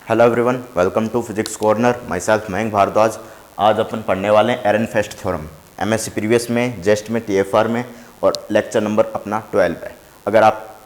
Hello everyone, welcome to physics corner. Myself Mayank Bhardwaj. आज अपन पढ़ने वाले हैं एरनफेस्ट थ्योरम। एमएससी प्रीवियस में, जेस्ट में, टीएफआर में, और लेक्चर नंबर अपना 12 है। अगर आप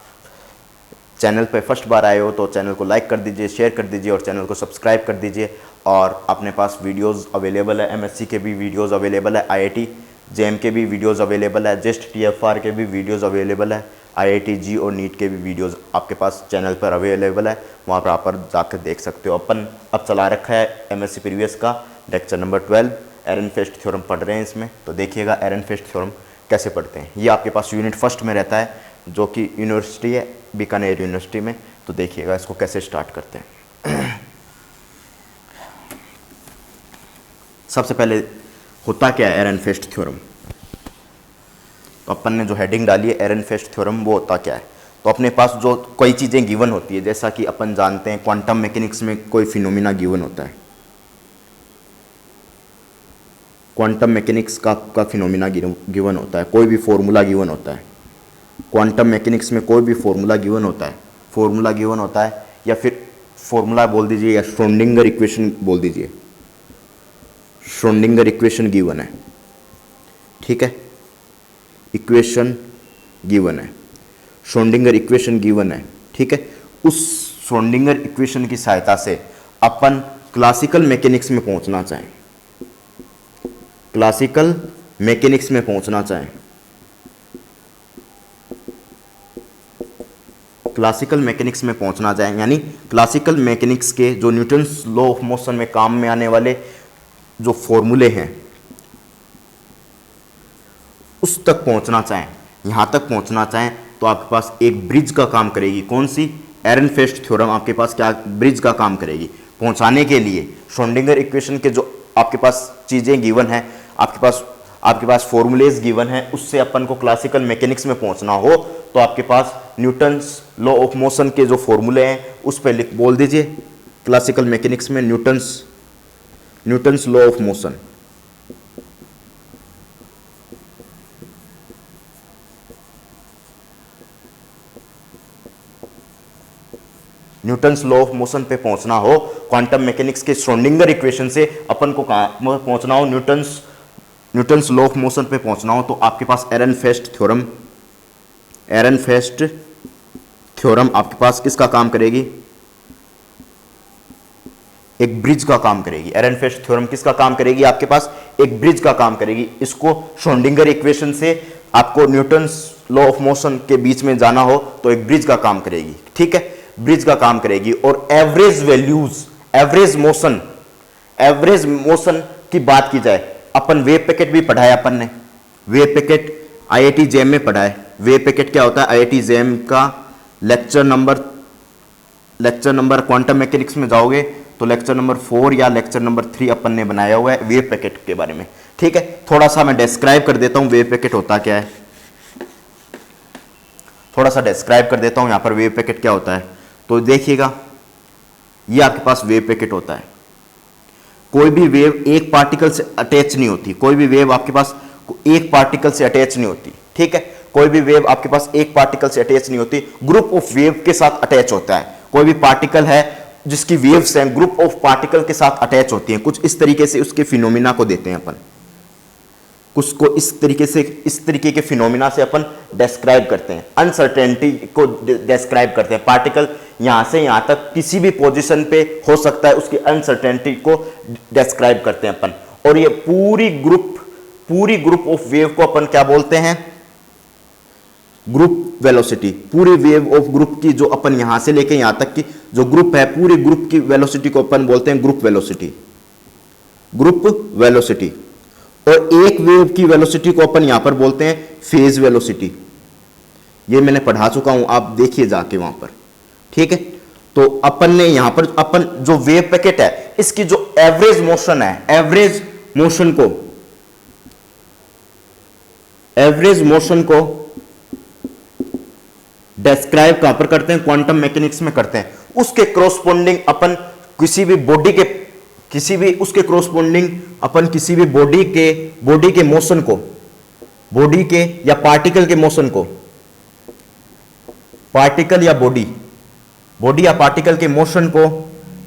चैनल पे फर्स्ट बार आए हो तो चैनल को लाइक कर दीजिए, शेयर कर दीजिए और चैनल को सब्सक्राइब कर दीजिए। और अपने पास वीडियोस अवेलेबल है, एमएससी के भी वीडियोस अवेलेबल है, आईआईटी जेएम के भी वीडियोस अवेलेबल है, जेस्ट टीएफआर के भी वीडियोस अवेलेबल है, आईआईटी जी और नीट के भी वीडियोस आपके पास चैनल पर अवेलेबल है। वहाँ पर आप जाकर देख सकते हो। अपन अब चला रखा है एमएससी प्रीवियस का लेक्चर नंबर 12, एरनफेस्ट थ्योरम पढ़ रहे हैं इसमें। तो देखिएगा एरनफेस्ट थ्योरम कैसे पढ़ते हैं। ये आपके पास यूनिट फर्स्ट में रहता है, जो कि यूनिवर्सिटी है बीकानेर यूनिवर्सिटी में। तो देखिएगा इसको कैसे स्टार्ट करते हैं। सबसे पहले होता क्या है एरनफेस्ट थ्योरम। तो अपन ने जो हेडिंग डाली है एरनफेस्ट थ्योरम, वो होता क्या है। तो अपने पास जो कोई चीज़ें गिवन होती है, जैसा कि अपन जानते हैं क्वांटम मैकेनिक्स में कोई फिनोमिना गिवन होता है। क्वांटम मैकेनिक्स का फिनोमिना गिवन होता है, कोई भी फॉर्मूला गिवन होता है। क्वांटम मैकेनिक्स में कोई भी फॉर्मूला गिवन होता है, फॉर्मूला गिवन होता है, या फिर फॉर्मूला बोल दीजिए या श्रोडिंगर इक्वेशन बोल दीजिए। श्रोडिंगर इक्वेशन गिवन है, ठीक है। इक्वेशन गिवन है, श्रोडिंगर इक्वेशन गिवन है, ठीक है। उस श्रोडिंगर इक्वेशन की सहायता से अपन क्लासिकल मैकेनिक्स में पहुंचना चाहें, क्लासिकल मैकेनिक्स में पहुंचना चाहें, क्लासिकल मैकेनिक्स में पहुंचना चाहें, यानी क्लासिकल मैकेनिक्स के जो न्यूटन्स लॉ ऑफ मोशन में काम में आने वाले जो फॉर्मूले हैं उस तक पहुंचना चाहें, यहां तक पहुंचना चाहें, तो आपके पास एक ब्रिज का काम करेगी। कौन सी? एरनफेस्ट थ्योरम आपके पास क्या ब्रिज का काम करेगी। पहुंचाने के लिए श्रोडिंगर इक्वेशन के जो आपके पास चीजें गिवन है, आपके पास फॉर्मूलेज गिवन है, उससे अपन को क्लासिकल मैकेनिक्स में पहुंचना हो तो आपके पास न्यूटन्स लॉ ऑफ मोशन के जो फॉर्मूले हैं उस पर बोल दीजिए। क्लासिकल मैकेनिक्स में Newton's law of motion, Newton's law of motion पे पहुंचना हो, क्वांटम मैकेनिक्स के श्रोडिंगर इक्वेशन से अपन को कहां पहुंचना हो, न्यूटन्स लॉ ऑफ मोशन पे पहुंचना हो, तो आपके पास एरनफेस्ट थ्योरम आपके पास किसका काम करेगी? एक ब्रिज का काम करेगी। एरनफेस्ट थ्योरम किसका काम करेगी? आपके पास एक ब्रिज का काम करेगी। इसको श्रोडिंगर इक्वेशन से आपको न्यूटन्स लॉ ऑफ मोशन के बीच में जाना हो तो एक ब्रिज का काम करेगी, ठीक है। ब्रिज का काम करेगी। और एवरेज वैल्यूज, एवरेज मोशन की बात की जाए, अपन वेव पैकेट भी पढ़ा है अपन ने। वेव पैकेट आईआईटी जेएम में पढ़ा है। वेव पैकेट क्या होता है? आईआईटी जेएम का लेक्चर नंबर क्वांटम मैकेनिक्स में जाओगे तो लेक्चर नंबर 4 या लेक्चर नंबर 3 अपन ने बनाया हुआ है वेव पैकेट के बारे में, ठीक है। थोड़ा सा मैं डिस्क्राइब कर देता हूं वेव पैकेट होता क्या है। थोड़ा सा डिस्क्राइब कर देता हूं यहां पर वेव पैकेट क्या होता है। तो देखिएगा, ये आपके पास वेव पैकेट होता है। कोई भी वेव एक पार्टिकल से अटैच नहीं होती। कोई भी वेव आपके पास एक पार्टिकल से अटैच नहीं होती, ठीक है। कोई भी वेव आपके पास एक पार्टिकल से अटैच नहीं होती, ग्रुप ऑफ वेव के साथ अटैच होता है। कोई भी पार्टिकल है जिसकी वेव्स हैं, ग्रुप ऑफ पार्टिकल के साथ अटैच होती हैं। कुछ इस तरीके से उसके फिनोमिना को देते हैं अपन, कुछ को इस तरीके के फिनोमिना से अपन डिस्क्राइब करते हैं, अनसर्टेनिटी को डिस्क्राइब करते हैं। पार्टिकल यहां से यहां तक किसी भी पोजीशन पे हो सकता है, उसकी अनसर्टेनिटी को डिस्क्राइब करते हैं अपन। और ये पूरी ग्रुप ऑफ वेव को अपन क्या बोलते हैं? Group velocity. पूरी वेव ऑफ ग्रुप की जो अपन यहां से लेके यहां तक की जो ग्रुप है, पूरी ग्रुप की वेलोसिटी को अपन बोलते हैं ग्रुप वेलोसिटी। और एक वेव की वेलोसिटी को अपन यहां पर बोलते हैं फेज वेलोसिटी। ये मैंने पढ़ा चुका हूं, आप देखिए जाके वहां पर, ठीक है। तो अपन ने यहां पर अपन जो वेव पैकेट है, इसकी जो एवरेज मोशन है, एवरेज मोशन को डिस्क्राइब कहां पर करते हैं? क्वांटम मैकेनिक्स में करते हैं। उसके कॉरस्पॉन्डिंग अपन किसी भी बॉडी के मोशन को, बॉडी के या पार्टिकल के मोशन को, पार्टिकल या बॉडी या पार्टिकल के मोशन को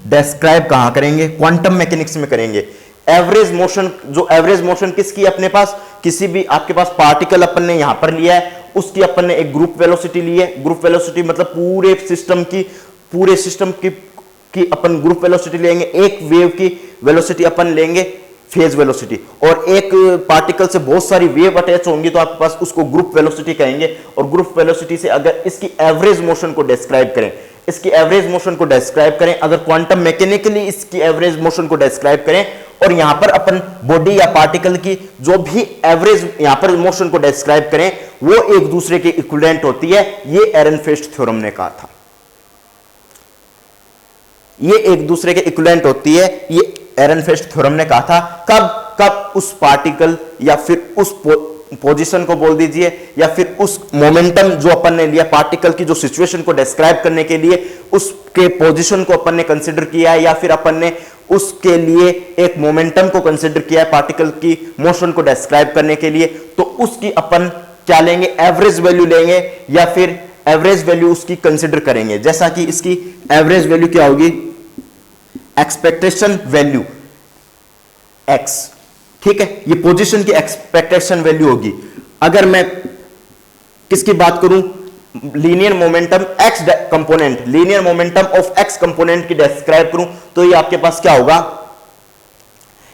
डेस्क्राइब कहां करेंगे? क्वांटम मैकेनिक्स में करेंगे। एवरेज मोशन, जो एवरेज मोशन किसकी अपने पास, किसी भी आपके पास पार्टिकल अपन ने यहां पर लिया है, उसकी अपन ने एक ग्रुप वेलोसिटी ली है। ग्रुप वेलोसिटी मतलब पूरे सिस्टम की अपन ग्रुप वेलोसिटी लेंगे। एक वेव की वेलोसिटी अपन लेंगे फेज वेलोसिटी, और एक पार्टिकल से बहुत सारी वेव अटैच होंगी तो आपके पास उसको ग्रुप वेलोसिटी कहेंगे। और ग्रुप वेलोसिटी से अगर इसकी एवरेज मोशन को डिस्क्राइब करें, अगर क्वांटम मैकेनिकली इसकी एवरेज मोशन को डिस्क्राइब करें, और यहां पर अपन बॉडी या पार्टिकल की जो भी एवरेज यहां पर मोशन को डिस्क्राइब करें, वो एक दूसरे के इक्विवेलेंट होती है। ये एरनफेस्ट थ्योरम ने कहा था, ये एक दूसरे के इक्विवेलेंट होती है, ये एरनफेस्ट थ्योरम ने कहा था। कब उस पार्टिकल या फिर उस पोजीशन को बोल दीजिए, या फिर उस मोमेंटम जो अपन ने लिया पार्टिकल की जो सिचुएशन को डिस्क्राइब करने के लिए, उसके पोजीशन को अपन ने कंसीडर किया है, या फिर अपन ने उसके लिए एक मोमेंटम को कंसीडर किया है पार्टिकल की मोशन को डिस्क्राइब करने के लिए, तो उसकी अपन क्या लेंगे? एवरेज वैल्यू लेंगे, या फिर एवरेज वैल्यू उसकी कंसीडर करेंगे। जैसा कि इसकी एवरेज वैल्यू क्या होगी? एक्सपेक्टेशन वैल्यू एक्स, ठीक है, ये पोजीशन की एक्सपेक्टेशन वैल्यू होगी। अगर मैं किसकी बात करूं? Linear momentum x component, linear momentum of x component की डिस्क्राइब करूं तो ये आपके पास क्या होगा?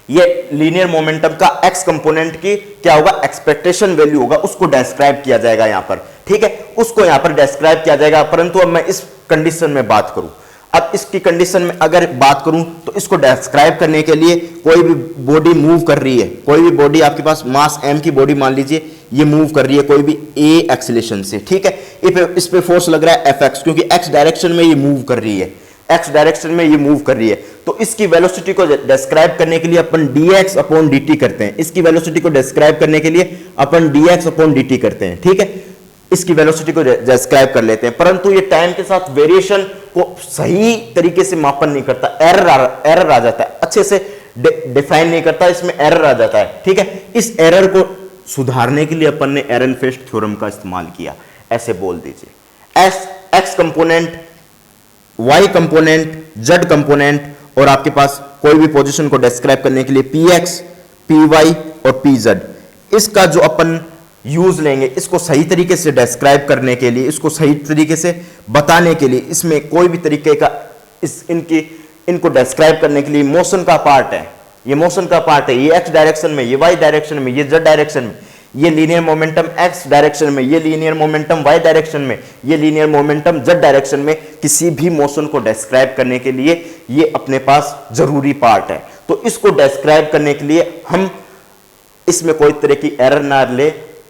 ये लीनियर मोमेंटम का एक्स कंपोनेंट की क्या होगा? एक्सपेक्टेशन वैल्यू होगा, उसको डिस्क्राइब किया जाएगा यहां पर, ठीक है, उसको यहां पर डिस्क्राइब किया जाएगा। परंतु अब मैं इस कंडीशन में बात करूं, अब इसकी कंडीशन में अगर बात करूं तो इसको डिस्क्राइब करने के लिए कोई भी बॉडी मूव कर रही है, कोई भी बॉडी आपके पास मास m की बॉडी मान लीजिए, ये मूव कर रही है कोई भी a एक्सीलरेशन से, ठीक है, इस पे फोर्स लग रहा है fx, क्योंकि x डायरेक्शन में ये मूव कर रही है, x डायरेक्शन में ये मूव कर रही है। तो इसकी वेलोसिटी को डिस्क्राइब करने के लिए अपन dx अपॉन dt करते हैं। इसकी वेलोसिटी को डिस्क्राइब करने के लिए अपन dx अपॉन dt करते हैं, ठीक है, इसकी वेलोसिटी को डिस्क्राइब कर लेते हैं। परंतु ये टाइम के साथ वेरिएशन को सही तरीके से मापन नहीं करता, एरर आ जाता है, अच्छे से डिफाइन नहीं करता, इसमें एरर आ जाता है, ठीक है। इस एरर को सुधारने के लिए अपन ने एरनफेस्ट थ्योरम का इस्तेमाल किया। ऐसे बोल दीजिए X component, Y component, Z component, और आपके पास कोई भी पोजीशन को डिस्क्राइब करने के लिए पी एक्स, पी वाई और पी जेड, इसका जो अपन यूज लेंगे, इसको सही तरीके से डिस्क्राइब करने के लिए, इसको सही तरीके से बताने के लिए, इसमें कोई भी तरीके का इनको डिस्क्राइब करने के लिए मोशन का पार्ट है, ये मोशन का पार्ट है, ये एक्स डायरेक्शन में, ये वाई डायरेक्शन में, ये जेड डायरेक्शन में, ये लीनियर मोमेंटम एक्स डायरेक्शन में, ये लीनियर मोमेंटम वाई डायरेक्शन में, ये लीनियर मोमेंटम जेड डायरेक्शन में, किसी भी मोशन को डिस्क्राइब करने के लिए ये अपने पास जरूरी पार्ट है। तो इसको डिस्क्राइब करने के लिए हम इसमें कोई तरह की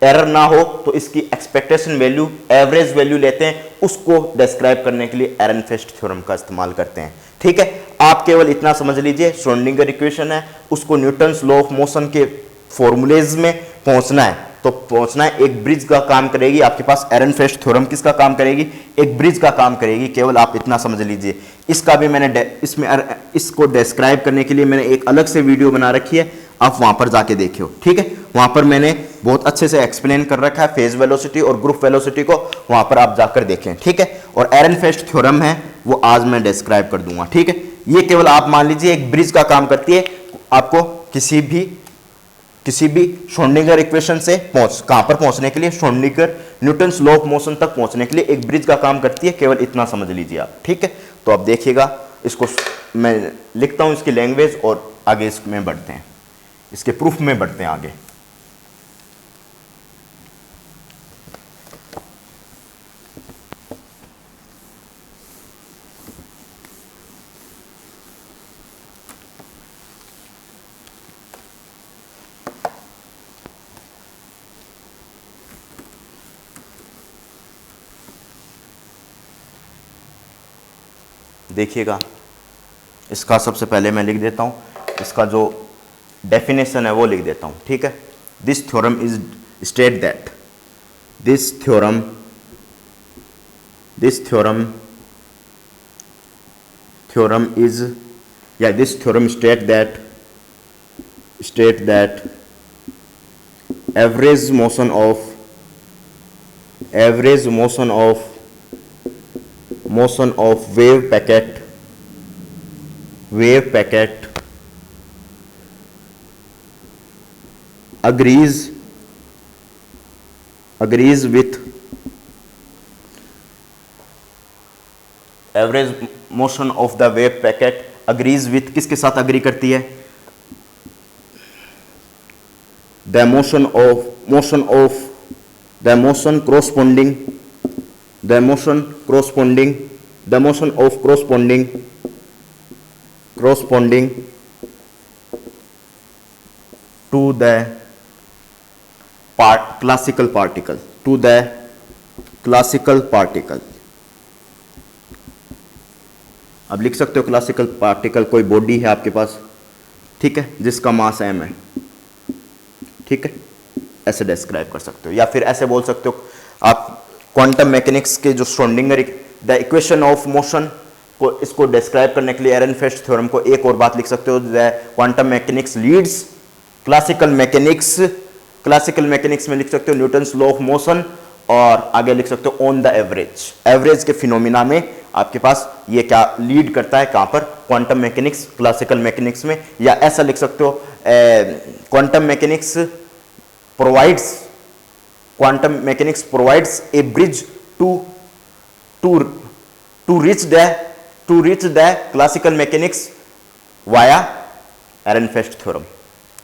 एरर ना हो तो इसकी एक्सपेक्टेशन वैल्यू, एवरेज वैल्यू लेते हैं, उसको डिस्क्राइब करने के लिए एरनफेस्ट थ्योरम का इस्तेमाल करते हैं, ठीक है। आप केवल इतना समझ लीजिए, श्रोडिंगर इक्वेशन है, उसको न्यूटन्स लॉ ऑफ मोशन के फॉर्मूलेज में पहुंचना है, तो पहुंचना है, एक ब्रिज का काम करेगी आपके पास एरनफेस्ट थ्योरम, किसका काम करेगी? एक ब्रिज का काम करेगी, केवल आप इतना समझ लीजिए। इसका भी मैंने इसको डिस्क्राइब करने के लिए मैंने एक अलग से वीडियो बना रखी है, आप वहां पर जाके देखियो, ठीक है, वहां पर मैंने बहुत अच्छे से एक्सप्लेन कर रखा है फेज वेलोसिटी और ग्रुप वेलोसिटी को, वहां पर आप जाकर देखें, ठीक है। और एरनफेस्ट थ्योरम है वो आज मैं डिस्क्राइब कर दूंगा, ठीक है। ये केवल आप मान लीजिए एक ब्रिज का काम करती है, आपको किसी भी श्रोडिंगर इक्वेशन से कहां पर पहुंचने के लिए, Schrodinger Newton's law of motion तक पहुंचने के लिए एक ब्रिज का काम करती है, केवल इतना समझ लीजिए आप, ठीक है। तो आप देखिएगा, इसको मैं लिखता हूं इसकी लैंग्वेज और आगे इसमें बढ़ते हैं, इसके प्रूफ में बढ़ते हैं आगे। देखिएगा, इसका सबसे पहले मैं लिख देता हूं, इसका जो डेफिनेशन है वो लिख देता हूं, ठीक है। This theorem is state that this theorem state that average motion of wave packet wave packet agrees with average motion of the wave packet agrees with, किसके साथ अग्री करती है? The motion corresponding to the classical particle, अब लिख सकते हो classical particle कोई body है आपके पास, ठीक है, जिसका मास m है, ठीक है, ऐसे डिस्क्राइब कर सकते हो। या फिर ऐसे बोल सकते हो आप क्वांटम मैकेनिक्स के जो Schrodinger the equation of motion को, इसको डिस्क्राइब करने के लिए एरनफेस्ट थ्योरम को एक और बात लिख सकते हो, the quantum mechanics leads classical mechanics में लिख सकते हो न्यूटन्स लॉ ऑफ मोशन, और आगे लिख सकते हो ऑन द एवरेज के फिनोमिना में आपके पास ये क्या लीड करता है, कहां पर? क्वांटम मैकेनिक्स क्लासिकल मैकेनिक्स में। या ऐसा लिख सकते हो quantum mechanics provides a bridge to reach the classical mechanics via Ehrenfest theorem,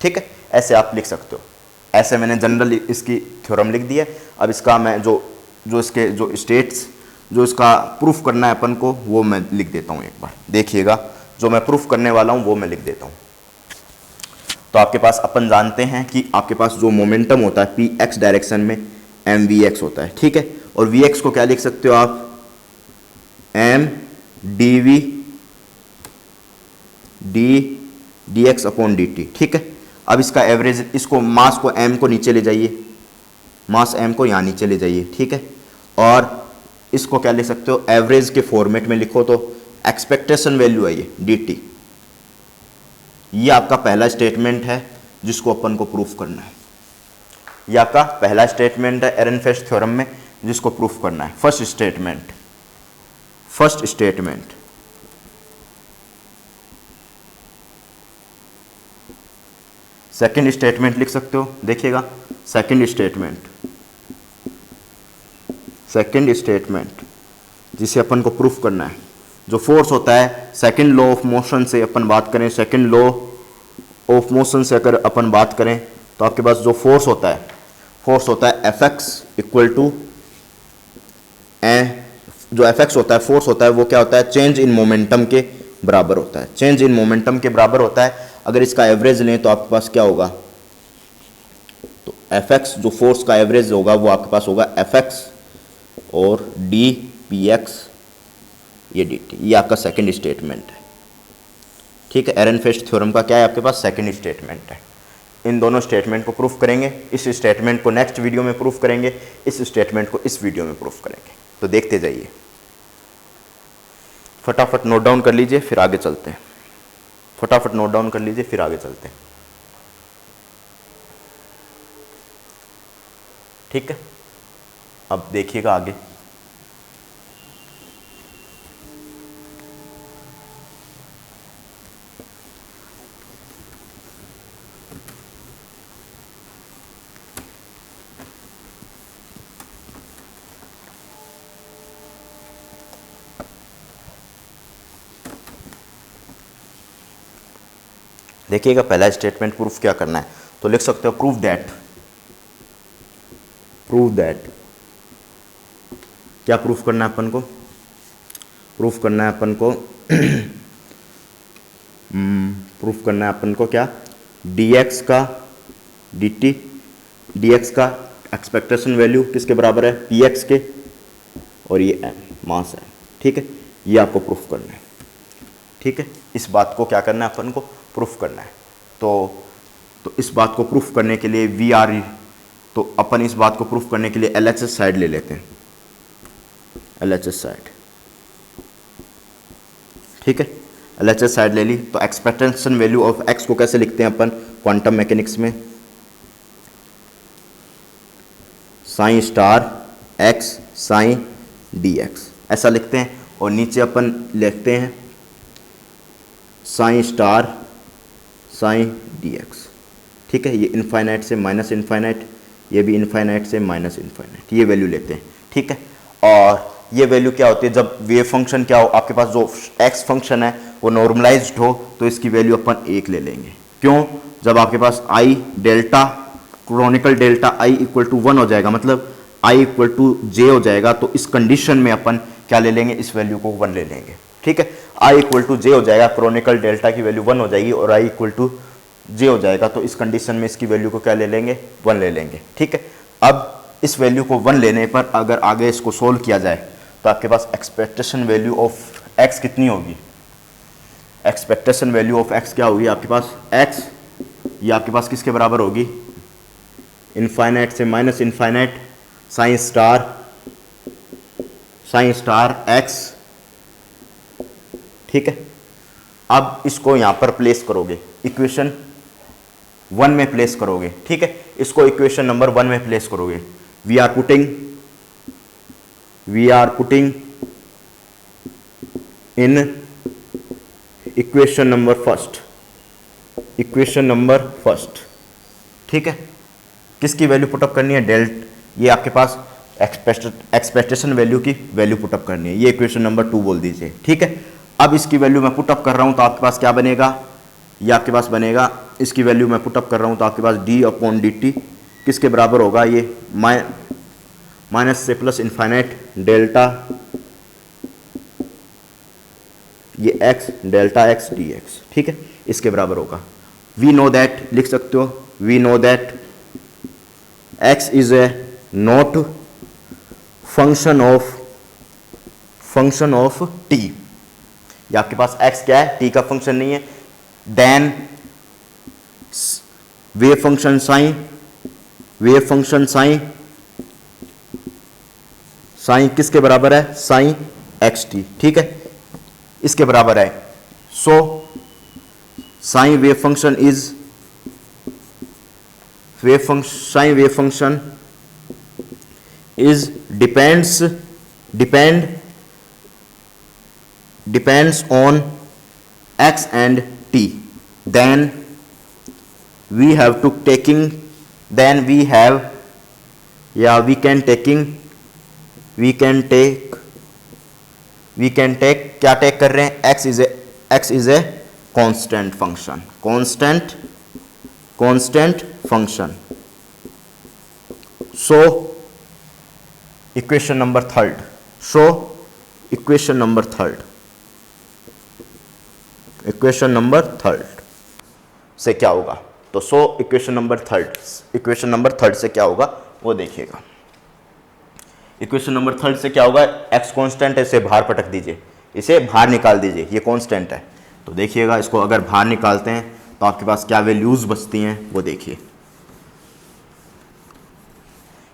ठीक है, ऐसे आप लिख सकते हो। ऐसे मैंने जनरली इसकी थ्योरम लिख दी है। अब इसका मैं जो इसके जो स्टेट्स जो इसका प्रूफ करना है अपन को, वो मैं लिख देता हूँ। एक बार देखिएगा, जो मैं प्रूफ करने वाला हूँ वो मैं लिख देता हूँ। तो आपके पास अपन जानते हैं कि आपके पास जो मोमेंटम होता है पी एक्स डायरेक्शन में एम वी एक्स होता है, ठीक है, और वी एक्स को क्या लिख सकते हो आप? M d v d x upon d t, ठीक है। अब इसका एवरेज, इसको मास को एम को नीचे ले जाइए, मास एम को यहाँ नीचे ले जाइए, ठीक है, और इसको क्या लिख सकते हो? एवरेज के फॉर्मेट में लिखो तो एक्सपेक्टेशन वैल्यू है ये डी टी। ये आपका पहला स्टेटमेंट है जिसको अपन को प्रूफ करना है। ये आपका पहला स्टेटमेंट है एरनफेस्ट थ्योरम में जिसको प्रूफ करना है। फर्स्ट स्टेटमेंट सेकंड स्टेटमेंट लिख सकते हो, देखिएगा, सेकंड स्टेटमेंट जिसे अपन को प्रूफ करना है। जो फोर्स होता है, सेकंड लॉ ऑफ मोशन से अपन बात करें, सेकंड लॉ ऑफ मोशन से अगर अपन बात करें तो आपके पास जो फोर्स होता है एफ एक्स इक्वल टू जो एफ एक्स होता है, फोर्स होता है, वो क्या होता है? चेंज इन मोमेंटम के बराबर होता है। चेंज इन मोमेंटम के बराबर होता है। अगर इसका एवरेज लें तो आपके पास क्या होगा? तो एफ एक्स जो फोर्स का एवरेज होगा वो आपके पास होगा एफ एक्स और डी पी एक्स ये डी टी। ये आपका सेकंड स्टेटमेंट है, ठीक है। एरनफेस्ट थ्योरम का क्या है आपके पास? सेकंड स्टेटमेंट है। इन दोनों स्टेटमेंट को प्रूफ करेंगे। इस स्टेटमेंट को नेक्स्ट वीडियो में प्रूफ करेंगे, इस स्टेटमेंट को इस वीडियो में प्रूफ करेंगे। तो देखते जाइए, फटाफट नोट डाउन कर लीजिए फिर आगे चलते हैं। ठीक है, अब देखिएगा आगे। देखिएगा पहला स्टेटमेंट प्रूफ क्या करना है, तो लिख सकते हो प्रूव दैट। क्या प्रूफ करना है अपन को? प्रूफ करना है अपन को क्या? dx का dt, dx का एक्सपेक्टेशन वैल्यू किसके बराबर है? px के, और ये m मास है, ठीक है। ये आपको प्रूफ करना है, ठीक है। इस बात को क्या करना है अपन को? प्रूफ करना है। तो इस बात को प्रूफ करने के लिए तो अपन इस बात को प्रूफ करने के लिए LHS साइड ले लेते हैं, LHS साइड, ठीक है। LHS साइड ले ली तो एक्सपेक्टेशन वैल्यू ऑफ x को कैसे लिखते हैं अपन क्वांटम मैकेनिक्स में? Psi star x psi dx ऐसा लिखते हैं, और नीचे अपन लिखते हैं साइन स्टार साइन dx। ठीक है, ये इनफाइनाइट से माइनस इनफाइनाइट, ये भी इनफाइनाइट से माइनस इनफाइनाइट, ये वैल्यू लेते हैं। ठीक है, और ये वैल्यू क्या होती है जब वेव फंक्शन क्या हो, आपके पास जो एक्स फंक्शन है वो नॉर्मलाइज्ड हो तो इसकी वैल्यू अपन 1 ले लेंगे। क्यों? जब आपके पास i delta Kronecker delta i equal to 1 हो जाएगा, मतलब आई इक्वल टू जे हो जाएगा, तो इस कंडीशन में अपन क्या ले लेंगे, इस वैल्यू को 1 ले लेंगे। ठीक है, आई इक्वल टू जे हो जाएगा, क्रोनिकल डेल्टा की वैल्यू 1 हो जाएगी और आई इक्वल टू जे हो जाएगा, तो इस कंडीशन में इसकी वैल्यू को क्या ले लेंगे, 1 ले लेंगे। ठीक है, अब इस वैल्यू को 1 लेने पर अगर आगे इसको सोल्व किया जाए तो आपके पास एक्सपेक्टेशन वैल्यू ऑफ एक्स कितनी होगी, एक्सपेक्टेशन वैल्यू ऑफ एक्स क्या होगी आपके पास, एक्स ये आपके पास किसके बराबर होगी, इनफाइनाइट से minus infinite sign star x. ठीक है, अब इसको यहां पर प्लेस करोगे, इक्वेशन 1 में प्लेस करोगे। ठीक है, इसको इक्वेशन नंबर 1 में प्लेस करोगे। We are putting in equation number first. ठीक है, किसकी वैल्यू पुटअप करनी है, ये आपके पास एक्सपेक्टेशन वैल्यू की वैल्यू पुटअप करनी है, ये इक्वेशन नंबर 2 बोल दीजिए। ठीक है, अब इसकी वैल्यू मैं पुटअप कर रहा हूं तो आपके पास क्या बनेगा, ये आपके पास बनेगा, इसकी वैल्यू मैं पुटअप कर रहा हूं तो आपके पास d/dt किसके बराबर होगा, ये माइनस से प्लस इनफाइनाइट डेल्टा ये x डेल्टा x dx। ठीक है, इसके बराबर होगा। वी नो दैट, लिख सकते हो, we know that x is a not function of t। ये आपके पास x क्या है, t का फंक्शन नहीं है। देन वेव फंक्शन साइन किसके बराबर है, साइन xt। ठीक है, इसके बराबर है। So sine wave function is depends on x and t, then we can take क्या टेक कर रहे हैं, x is a constant function। so equation number third से क्या होगा, तो इक्वेशन नंबर थर्ड से क्या होगा वो देखिएगा। इक्वेशन नंबर थर्ड से क्या होगा, एक्स कांस्टेंट है, इसे बाहर पटक दीजिए, इसे बाहर निकाल दीजिए, ये कांस्टेंट है। तो देखिएगा इसको अगर बाहर निकालते हैं तो आपके पास क्या वैल्यूज बचती हैं वो देखिए।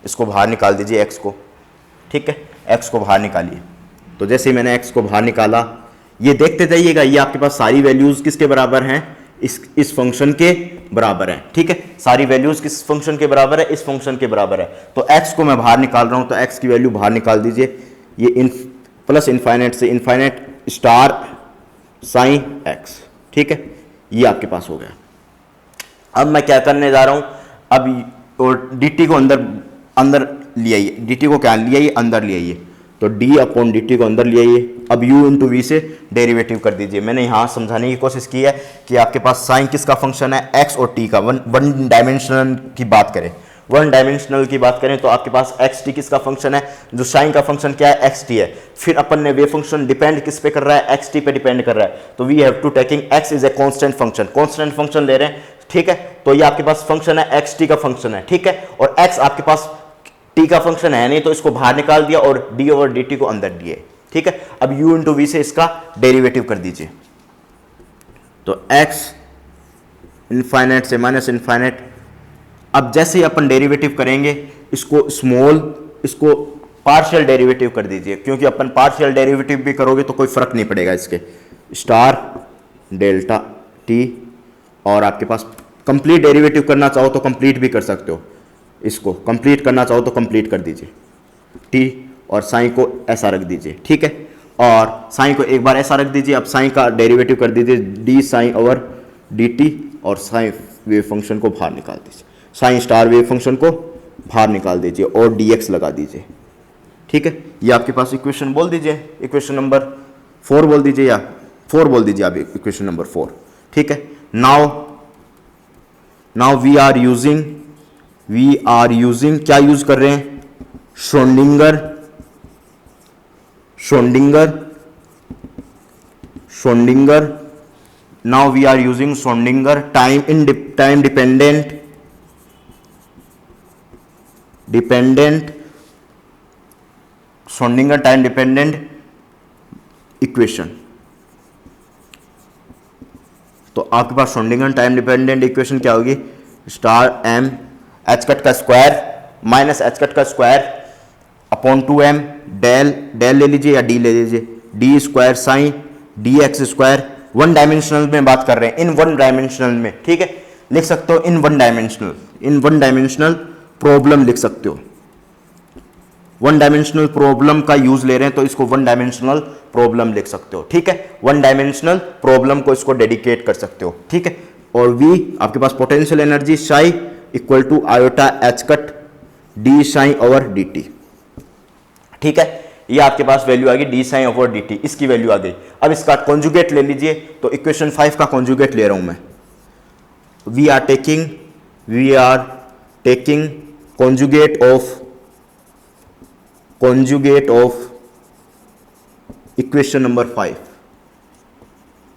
इसको बाहर निकाल दीजिए एक्स को। ठीक है, एक्स को बाहर निकालिए। तो जैसे ही मैंने एक्स को बाहर निकाला, ये देखते जाइएगा, ये आपके पास सारी वैल्यूज किसके बराबर हैं, इस फंक्शन के बराबर है। ठीक है, सारी वैल्यूज किस फंक्शन के बराबर है, इस फंक्शन के बराबर है। तो x को मैं बाहर निकाल रहा हूं, तो x की वैल्यू बाहर निकाल दीजिए, ये प्लस इनफाइनाइट से इनफाइनाइट स्टार साइन x। ठीक है, ये आपके पास हो गया। अब मैं क्या करने जा रहा हूं, अब और dt को अंदर ले आइए, dt को क्या ले आइए, अंदर ले आइए। तो d/dt को अंदर ले आइए। अब u इंटू वी से डेरिवेटिव कर दीजिए। मैंने यहाँ समझाने की कोशिश की है कि आपके पास साइन किसका फंक्शन है, x और t का। वन डायमेंशनल की बात करें तो आपके पास xt किसका फंक्शन है, जो साइन का फंक्शन क्या है, xt है। फिर अपन ने वे फंक्शन डिपेंड किस पे कर रहा है, xt पे डिपेंड कर रहा है। तो we have to taking x is a constant function ले रहे हैं। ठीक है, तो ये आपके पास फंक्शन है, xt का फंक्शन है। ठीक है, और x आपके पास t का फंक्शन है नहीं, तो इसको बाहर निकाल दिया और d/dt को अंदर दिए। ठीक है, अब u इंटू वी से इसका डेरिवेटिव कर दीजिए। तो x इनफाइनाइट से माइनस इनफाइनाइट। अब जैसे ही अपन डेरिवेटिव करेंगे, इसको पार्शियल डेरिवेटिव कर दीजिए, क्योंकि अपन पार्शियल डेरिवेटिव भी करोगे तो कोई फर्क नहीं पड़ेगा इसके। स्टार डेल्टा t, और आपके पास कंप्लीट डेरिवेटिव करना चाहो तो कंप्लीट भी कर सकते हो, इसको कंप्लीट करना चाहो तो कंप्लीट कर दीजिए। t और साइन को ऐसा रख दीजिए। ठीक है, और साइन को एक बार ऐसा रख दीजिए। अब साइन का डेरिवेटिव कर दीजिए d psi over d t, और साइन वेव फंक्शन को बाहर निकाल दीजिए, साइन स्टार वेव फंक्शन को बाहर निकाल दीजिए और डी एक्स लगा दीजिए। ठीक है, ये आपके पास इक्वेशन बोल दीजिए, इक्वेशन नंबर 4 बोल दीजिए, या 4 बोल दीजिए आप, इक्वेशन नंबर 4। ठीक है, नाउ वी आर यूजिंग क्या यूज कर रहे हैं, Schrodinger now we are using Schrodinger time dependent Schrodinger time dependent equation. तो आपके पास श्रोडिंगर टाइम डिपेंडेंट इक्वेशन क्या होगी, स्टार एम एच कट का स्क्वायर माइनस एच कट का स्क्वायर अपॉन 2m डेल ले लीजिए या डी ले लीजिए, d square psi d x square. One dimensional में बात कर रहे हैं, इन वन डायमेंशनल में। ठीक है, लिख सकते हो इन वन डायमेंशनल प्रॉब्लम लिख सकते हो। वन डायमेंशनल प्रॉब्लम का यूज ले रहे हैं तो इसको वन डायमेंशनल प्रॉब्लम लिख सकते हो। ठीक है, वन डायमेंशनल प्रॉब्लम को इसको डेडिकेट कर सकते हो। ठीक है, और V आपके पास potential energy psi equal to iota h cut d psi over d t. ठीक है, ये आपके पास वैल्यू आ गई d psi over d t, इसकी वैल्यू आ गई। अब इसका कॉन्जुगेट ले लीजिए, तो इक्वेशन 5 का कॉन्जुगेट ले रहा हूं मैं। We are taking conjugate of equation number 5,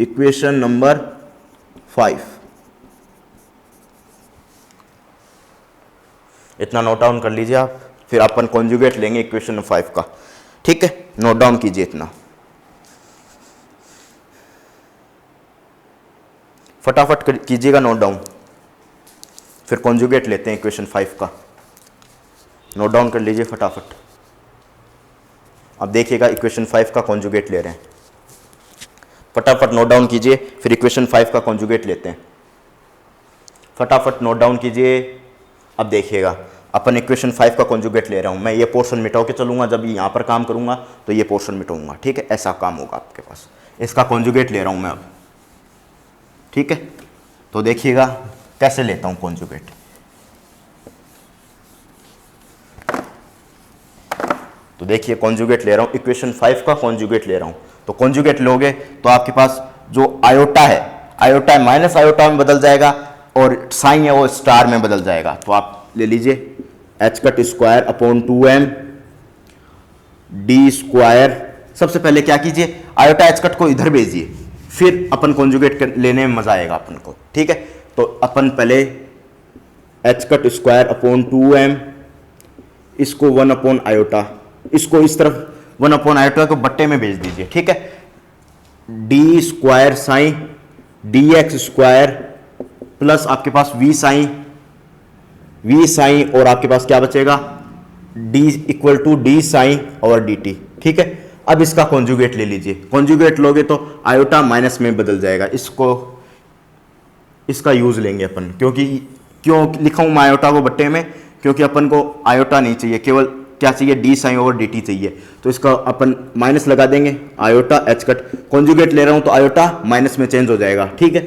equation number 5। इतना नोट डाउन कर लीजिए आप, फिर अपन कॉन्जुगेट लेंगे इक्वेशन 5 का। ठीक है, नोट डाउन कीजिए इतना, फटाफट कीजिएगा नोट डाउन, फिर कॉन्जुगेट लेते हैं इक्वेशन 5 का। नोट डाउन कर लीजिए फटाफट। अब देखिएगा इक्वेशन 5 का कॉन्जुगेट ले रहे हैं, फटाफट नोट डाउन कीजिए, फिर इक्वेशन 5 का कॉन्जुगेट लेते हैं। फटाफट नोट डाउन कीजिए। अब देखिएगा अपन इक्वेशन 5 का कॉन्जुगेट ले रहा हूं मैं, ये पोर्शन मिटा के चलूंगा, जब यहां पर काम करूंगा तो ये पोर्शन मिटाऊंगा। ठीक है, ऐसा काम होगा आपके पास। इसका कॉन्जुगेट ले रहा हूं मैं अब। ठीक है, तो देखिएगा कैसे लेता हूं कॉन्जुगेट। तो देखिए कॉन्जुगेट ले रहा हूं, इक्वेशन 5 का कॉन्जुगेट ले रहा हूं। तो कॉन्जुगेट लोगे तो आपके पास जो आयोटा है माइनस आयोटा में बदल जाएगा, और साइन है वो स्टार में बदल जाएगा। तो आप ले लीजिए H cut square upon 2m d square. सबसे पहले क्या कीजिए, आयोटा एच कट को इधर भेजिए, फिर अपन कॉन्जुगेट लेने में मजा आएगा अपन को। ठीक है, तो अपन पहले H cut square upon 2m, इसको 1 अपॉन आयोटा, इसको इस तरफ 1 अपॉन आयोटा को बट्टे में भेज दीजिए। ठीक है, D square psi d x square plus आपके पास वी साइन और आपके पास क्या बचेगा, d equal to d psi और डी टी। ठीक है, अब इसका कॉन्जुगेट ले लीजिए। कॉन्जुगेट लोगे तो आयोटा माइनस में बदल जाएगा, इसका यूज लेंगे अपन। क्यों लिखा हूं मैं आयोटा को बट्टे में, क्योंकि अपन को आयोटा नहीं चाहिए, केवल क्या चाहिए, d psi over d t चाहिए। तो इसका अपन माइनस लगा देंगे, आयोटा एच कट। कॉन्जुगेट ले रहा हूं तो आयोटा माइनस में चेंज हो जाएगा। ठीक है,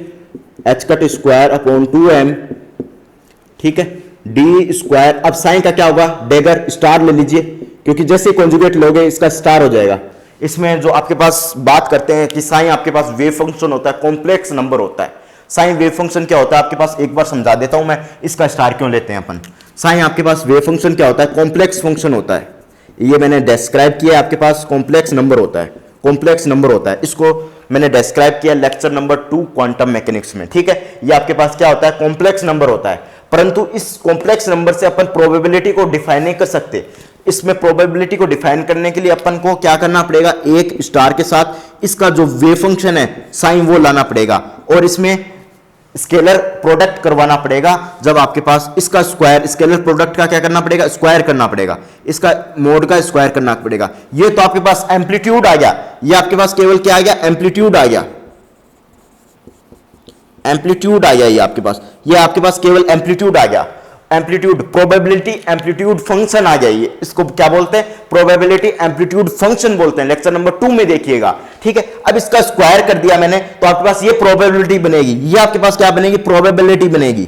H cut square upon 2m। ठीक है, डी स्क्वायर। अब साइन का क्या होगा, डेगर स्टार ले लीजिए, क्योंकि जैसे कॉन्जुगेट लोगे इसका स्टार हो जाएगा। इसमें जो आपके पास बात करते हैं कि साइन आपके पास वेव फंक्शन होता है, कॉम्प्लेक्स नंबर होता है। साइन वेव फंक्शन क्या होता है आपके पास, एक बार समझा देता हूं मैं, इसका स्टार क्यों लेते हैं अपन। साइन आपके पास वेव फंक्शन क्या होता है, कॉम्प्लेक्स फंक्शन होता है। ये मैंने डिस्क्राइब किया, आपके पास कॉम्प्लेक्स नंबर होता है, कॉम्प्लेक्स नंबर होता है। इसको मैंने डिस्क्राइब किया लेक्चर नंबर 2 क्वांटम मैकेनिक्स में। ठीक है, ये आपके पास क्या होता है, कॉम्प्लेक्स नंबर होता है। परंतु इस कॉम्प्लेक्स नंबर से अपन प्रोबेबिलिटी को डिफाइन नहीं कर सकते। इसमें प्रोबेबिलिटी को डिफाइन करने के लिए अपन को क्या करना पड़ेगा, एक स्टार के साथ इसका जो वेव फंक्शन है साइन वो लाना पड़ेगा, और इसमें स्केलर प्रोडक्ट करवाना पड़ेगा। जब आपके पास इसका स्क्वायर, स्केलर प्रोडक्ट का क्या करना पड़ेगा, स्क्वायर करना पड़ेगा, इसका मोड का स्क्वायर करना पड़ेगा। ये तो आपके पास एम्पलीट्यूड आ गया, ये आपके पास केवल क्या आ गया, एम्पलीट्यूड आ गया, एम्पलीट्यूड आ गया। ये आपके पास केवल एम्पलीट्यूड आ गया। एम्पलीट्यूड, प्रोबेबिलिटी एम्पलीट्यूड फंक्शन आ जाइए, इसको क्या बोलते हैं, प्रोबेबिलिटी एम्पलीट्यूड फंक्शन बोलते हैं, लेक्चर नंबर 2 में देखिएगा, ठीक है। अब इसका स्क्वायर कर दिया मैंने तो आपके पास ये प्रोबेबिलिटी बनेगी, ये आपके पास क्या बनेगी, प्रोबेबिलिटी बनेगी,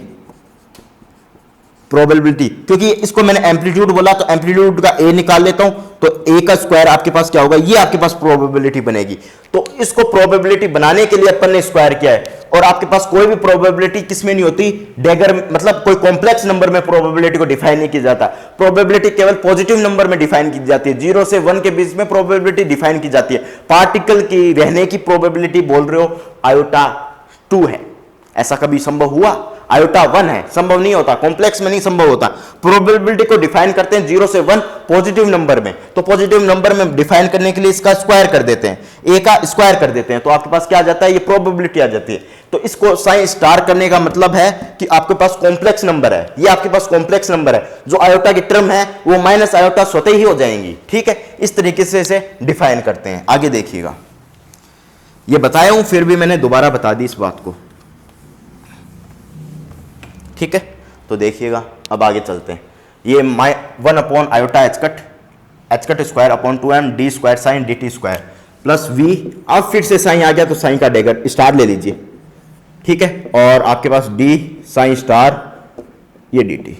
प्रोबेबिलिटी, क्योंकि इसको मैंने एम्पलीट्यूड बोला तो एम्पलीट्यूड का ए निकाल लेता हूं तो ए का स्क्वायर आपके पास क्या होगा, ये आपके पास प्रोबेबिलिटी बनेगी। तो इसको प्रोबेबिलिटी बनाने के लिए अपन ने स्क्वायर किया है। और आपके पास कोई भी प्रोबेबिलिटी किसमें नहीं होती, डेगर, मतलब कोई कॉम्प्लेक्स नंबर में प्रोबेबिलिटी को डिफाइन नहीं किया जाता। प्रोबेबिलिटी केवल पॉजिटिव नंबर में डिफाइन की जाती है, 0 से 1 के बीच में प्रोबेबिलिटी डिफाइन की जाती है। पार्टिकल की रहने की प्रोबेबिलिटी बोल रहे हो आयोटा 2 है, ऐसा कभी संभव हुआ, आयोटा 1 है, संभव नहीं होता, कॉम्प्लेक्स में नहीं संभव होता। प्रोबेबिलिटी को डिफाइन करते हैं 0 से 1 पॉजिटिव नंबर में, तो पॉजिटिव नंबर में डिफाइन करने के लिए इसका स्क्वायर कर देते हैं, ए का स्क्वायर कर देते हैं, तो आपके पास क्या आ जाता है, ये प्रोबेबिलिटी आ जाती है। तो इसको साइन स्टार करने का मतलब है कि आपके पास कॉम्प्लेक्स नंबर है, ये आपके पास कॉम्प्लेक्स नंबर है, जो आयोटा की टर्म है वो माइनस आयोटा स्वतः ही हो जाएंगी, ठीक है। इस तरीके से इसे डिफाइन करते हैं। आगे देखिएगा, ये बताया हूं फिर भी मैंने दोबारा बता दी इस बात को, ठीक है। तो देखिएगा अब आगे चलते हैं। ये 1 upon iota h cut square upon 2m d square psi d t square plus v, अब फिर से साइन आ गया तो साइन का डेगर स्टार ले लीजिए, ठीक है। और आपके पास डी साइन स्टार ये डी टी,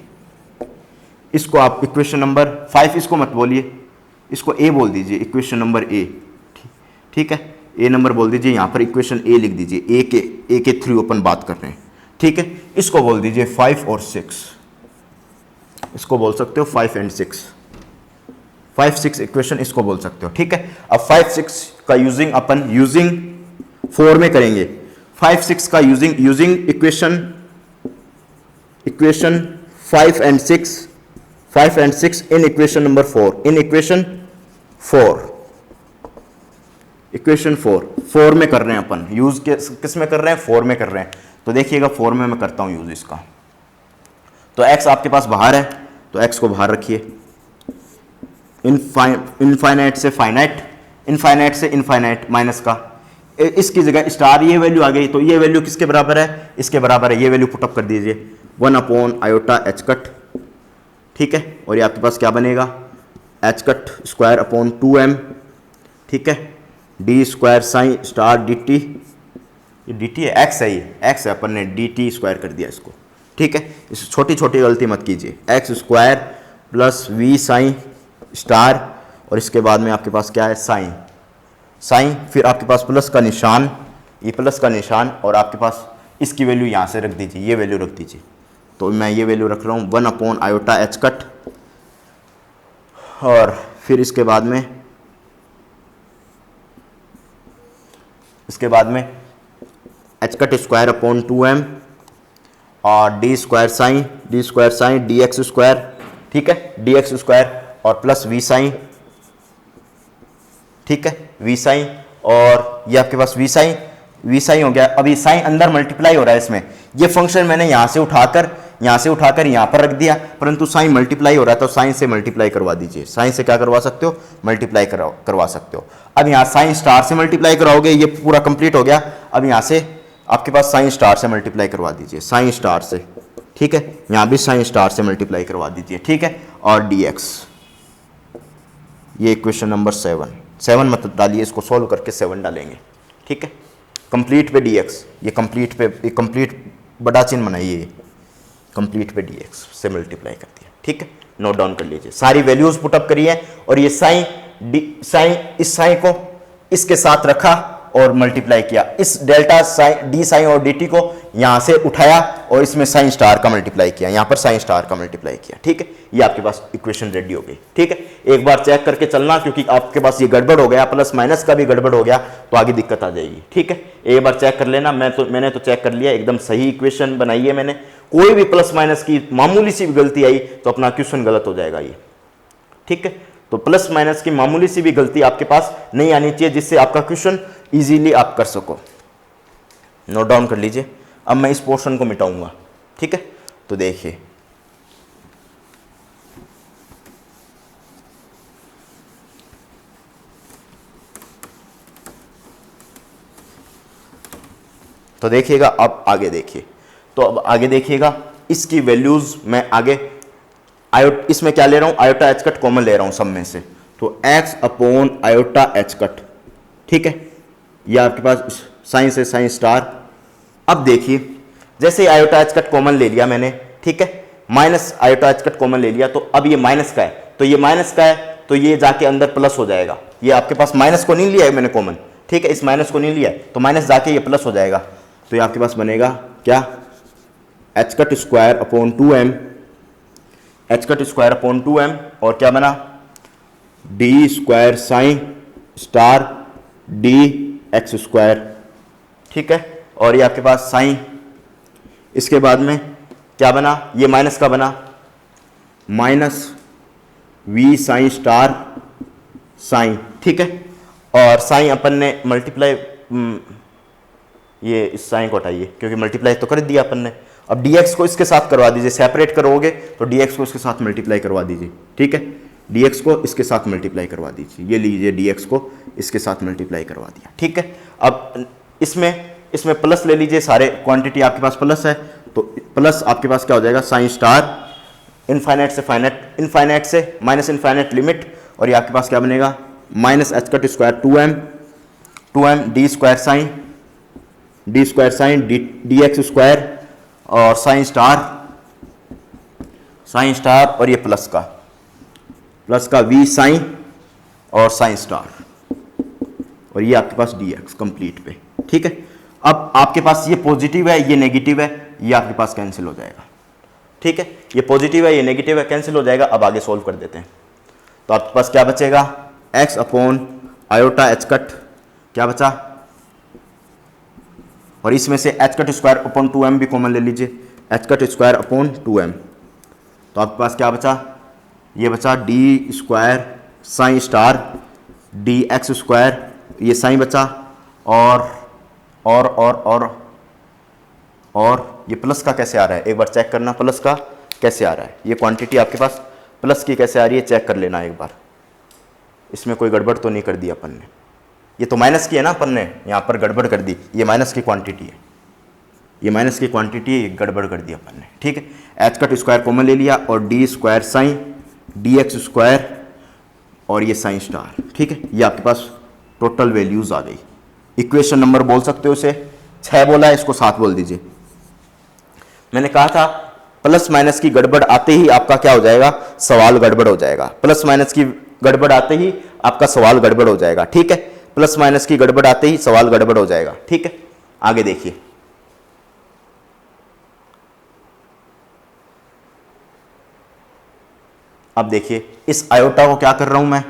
इसको आप इक्वेशन नंबर 5 इसको मत बोलिए, इसको ए बोल दीजिए, इक्वेशन नंबर ए, ठीक है। ए नंबर बोल दीजिए, यहां पर इक्वेशन ए लिख दीजिए, ए के थ्रू अपन बात कर रहे हैं, ठीक है। इसको बोल दीजिए 5 और 6, इसको बोल सकते हो 5 एंड 6, 5-6 इक्वेशन इसको बोल सकते हो, ठीक है। अब 5-6 का यूजिंग अपन यूजिंग 4 में करेंगे, 5-6 का using equation 5 and 6 in equation number 4, in equation 4 में कर रहे हैं अपन यूज, किस में कर रहे हैं, 4 में कर रहे हैं। तो देखिएगा 4 में मैं करता हूं यूज इसका। तो x आपके पास बाहर है तो x को बाहर रखिए, इनफाइनाइट से फाइनाइट, इनफाइनाइट से इनफाइनाइट माइनस का, इसकी जगह स्टार ये वैल्यू आ गई, तो ये वैल्यू किसके बराबर है, इसके बराबर है, ये वैल्यू पुटअप कर दीजिए 1 अपॉन आयोटा एच कट, ठीक है। और ये आपके पास क्या बनेगा, H cut square upon 2m, ठीक है, D square psi star D T, ये डी टी है, एक्स है, ये एक्स है, अपन ने डी टी स्क्वायर कर दिया इसको, ठीक है। इस छोटी छोटी गलती मत कीजिए, x square plus v psi star, और इसके बाद में आपके पास क्या है, साइन, फिर आपके पास प्लस का निशान, ये प्लस का निशान, और आपके पास इसकी वैल्यू यहाँ से रख दीजिए, ये वैल्यू रख दीजिए। तो मैं ये वैल्यू रख रहा हूँ 1 अपॉन आयोटा एच कट, और फिर इसके बाद में H cut square upon 2m और D square psi d x square, ठीक है, डी एक्स स्क्वायर और प्लस वी साइन, ठीक है, वी साइन, और ये आपके पास वी साइन हो गया। अभी साइन अंदर मल्टीप्लाई हो रहा है इसमें, ये फंक्शन मैंने यहाँ से उठाकर यहाँ पर रख दिया, परंतु साइन मल्टीप्लाई हो रहा है तो साइन से मल्टीप्लाई करवा दीजिए, साइन से क्या करवा सकते हो, मल्टीप्लाई करवा सकते हो। अब यहाँ साइन स्टार से मल्टीप्लाई कराओगे, ये पूरा कंप्लीट हो गया। अब यहाँ से आपके पास साइन स्टार से मल्टीप्लाई करवा दीजिए, साइन स्टार से, ठीक है, यहाँ भी साइन स्टार से मल्टीप्लाई करवा दीजिए, ठीक है। और dx, ये इक्वेशन नंबर 7 मत डालिए, इसको सॉल्व करके 7 डालेंगे, ठीक है। कंप्लीट पे dx, ये कंप्लीट बड़ा चिन्ह बनाइए, कंप्लीट पे dx से मल्टीप्लाई कर दिया, ठीक है। नोट डाउन कर लीजिए, सारी वैल्यूज पुटअप करिए, और ये इस साइन को इसके साथ रखा और मल्टीप्लाई किया, इस डेल्टा साइन डी साइन और डी टी को यहां से उठाया और इसमें साइन स्टार का मल्टीप्लाई किया, यहां पर साइन स्टार का मल्टीप्लाई किया, ठीक है। ये आपके पास इक्वेशन रेडी हो गई, ठीक है। एक बार चेक करके चलना, क्योंकि आपके पास ये गड़बड़ हो गया, प्लस माइनस का भी गड़बड़ हो गया तो आगे दिक्कत आ जाएगी, ठीक है। एक बार चेक कर लेना, मैंने तो चेक कर लिया, एकदम सही इक्वेशन बनाई है मैंने, कोई भी प्लस माइनस की मामूली सी भी गलती आई तो अपना क्वेश्चन गलत हो जाएगा ये, ठीक है। तो प्लस माइनस की मामूली सी भी गलती आपके पास नहीं आनी चाहिए, जिससे आपका क्वेश्चन इजीली आप कर सको। नोट डाउन कर लीजिए। अब मैं इस पोर्शन को मिटाऊंगा, ठीक है। तो देखिए, तो देखिएगा, अब आगे देखिए, तो अब आगे देखिएगा, इसकी वैल्यूज मैं आगे इसमें क्या ले रहा हूं, आयोटा एच कट कॉमन ले रहा हूं सब में से, तो x upon iota h cut, ठीक है। यह आपके पास साइन से साइन स्टार। अब देखिए जैसे आयोटा एच कट कॉमन ले लिया मैंने, ठीक है, minus iota h cut common ले लिया, तो अब ये माइनस का है, तो ये माइनस का है, तो ये जाके अंदर प्लस हो जाएगा। ये आपके पास माइनस को नहीं लिया है मैंने कॉमन, ठीक है, इस माइनस को नहीं लिया है, तो माइनस जाके ये प्लस हो जाएगा। तो ये आपके पास बनेगा क्या, H cut square upon 2m, H cut square upon 2m, और क्या बना, D square psi star d x square, ठीक है। और ये आपके पास साइन, इसके बाद में क्या बना, ये माइनस का बना, minus v psi star psi, ठीक है। और साइन अपन ने मल्टीप्लाई, ये इस साइन को हटाइए क्योंकि मल्टीप्लाई तो कर दिया अपन ने। अब dx को इसके साथ करवा दीजिए, सेपरेट करोगे तो dx को इसके साथ मल्टीप्लाई करवा दीजिए, ठीक है, dx को इसके साथ मल्टीप्लाई करवा दीजिए, ये लीजिए dx को इसके साथ मल्टीप्लाई करवा दिया, ठीक है। अब इसमें प्लस ले लीजिए, सारे क्वांटिटी आपके पास प्लस है, तो प्लस आपके पास क्या हो जाएगा, साइन स्टार इनफाइनाइट से फाइनाइट, इनफाइनाइट से माइनस इनफाइनाइट लिमिट, और ये आपके पास क्या बनेगा, minus h cut square 2m d square psi d x square, और साइन स्टार और ये प्लस का वी साइन और साइन स्टार, और ये आपके पास डी एक्स कंप्लीट पे, ठीक है। अब आपके पास ये पॉजिटिव है, ये नेगेटिव है, ये आपके पास कैंसिल हो जाएगा, ठीक है, ये पॉजिटिव है, ये नेगेटिव है, कैंसिल हो जाएगा। अब आगे सोल्व कर देते हैं, तो आपके पास क्या बचेगा, x upon iota h cut, क्या बचा, और इसमें से H cut square upon 2m भी कॉमन ले लीजिए, H cut square upon 2m, तो आपके पास क्या बचा, ये बचा D square psi star d x square, ये साइन बचा, और ये प्लस का कैसे आ रहा है, एक बार चेक करना प्लस का कैसे आ रहा है, ये क्वांटिटी आपके पास प्लस की कैसे आ रही है, चेक कर लेना एक बार, इसमें कोई गड़बड़ तो नहीं कर दी अपन ने, ये तो माइनस की है ना, अपन ने यहाँ पर गड़बड़ कर दी, ये माइनस की क्वांटिटी है, ये माइनस की क्वांटिटी है, गड़बड़ कर दी अपन ने, ठीक है। एच कट स्क्वायर कॉमन ले लिया, और D square psi d x square, और ये साइन स्टार, ठीक है, ये आपके पास टोटल वैल्यूज आ गई। इक्वेशन नंबर बोल सकते हो इसे, 6 बोला है, इसको 7 बोल दीजिए। मैंने कहा था प्लस माइनस की गड़बड़ आते ही आपका क्या हो जाएगा, सवाल गड़बड़ हो जाएगा, प्लस माइनस की गड़बड़ आते ही आपका सवाल गड़बड़ हो जाएगा, ठीक है, प्लस माइनस की गड़बड़ आते ही सवाल गड़बड़ हो जाएगा, ठीक है। आगे देखिए, अब देखिए इस आयोटा को क्या कर रहा हूं मैं,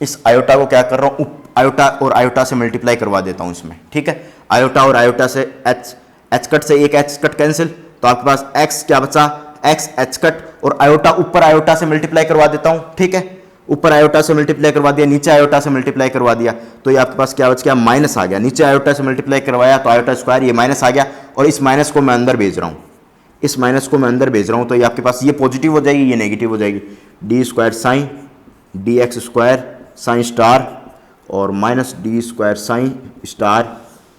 इस आयोटा को क्या कर रहा हूं, आयोटा और आयोटा से मल्टीप्लाई करवा देता हूं इसमें, ठीक है। आयोटा और आयोटा से एच कट से एक एच कट कैंसिल, तो आपके पास x क्या बचा, x एच कट, और आयोटा ऊपर आयोटा से मल्टीप्लाई करवा देता हूं, ठीक है, ऊपर आयोटा से मल्टीप्लाई करवा दिया, नीचे आयोटा से मल्टीप्लाई करवा दिया, तो ये आपके पास क्या बच गया, माइनस आ गया, नीचे आयोटा से मल्टीप्लाई करवाया तो आयोटा स्क्वायर, ये माइनस आ गया, और इस माइनस को मैं अंदर भेज रहा हूं, इस माइनस को मैं अंदर भेज रहा हूं, तो ये आपके पास ये पॉजिटिव हो जाएगी, ये नेगेटिव हो जाएगी, d square psi d x square psi star, और minus d square psi star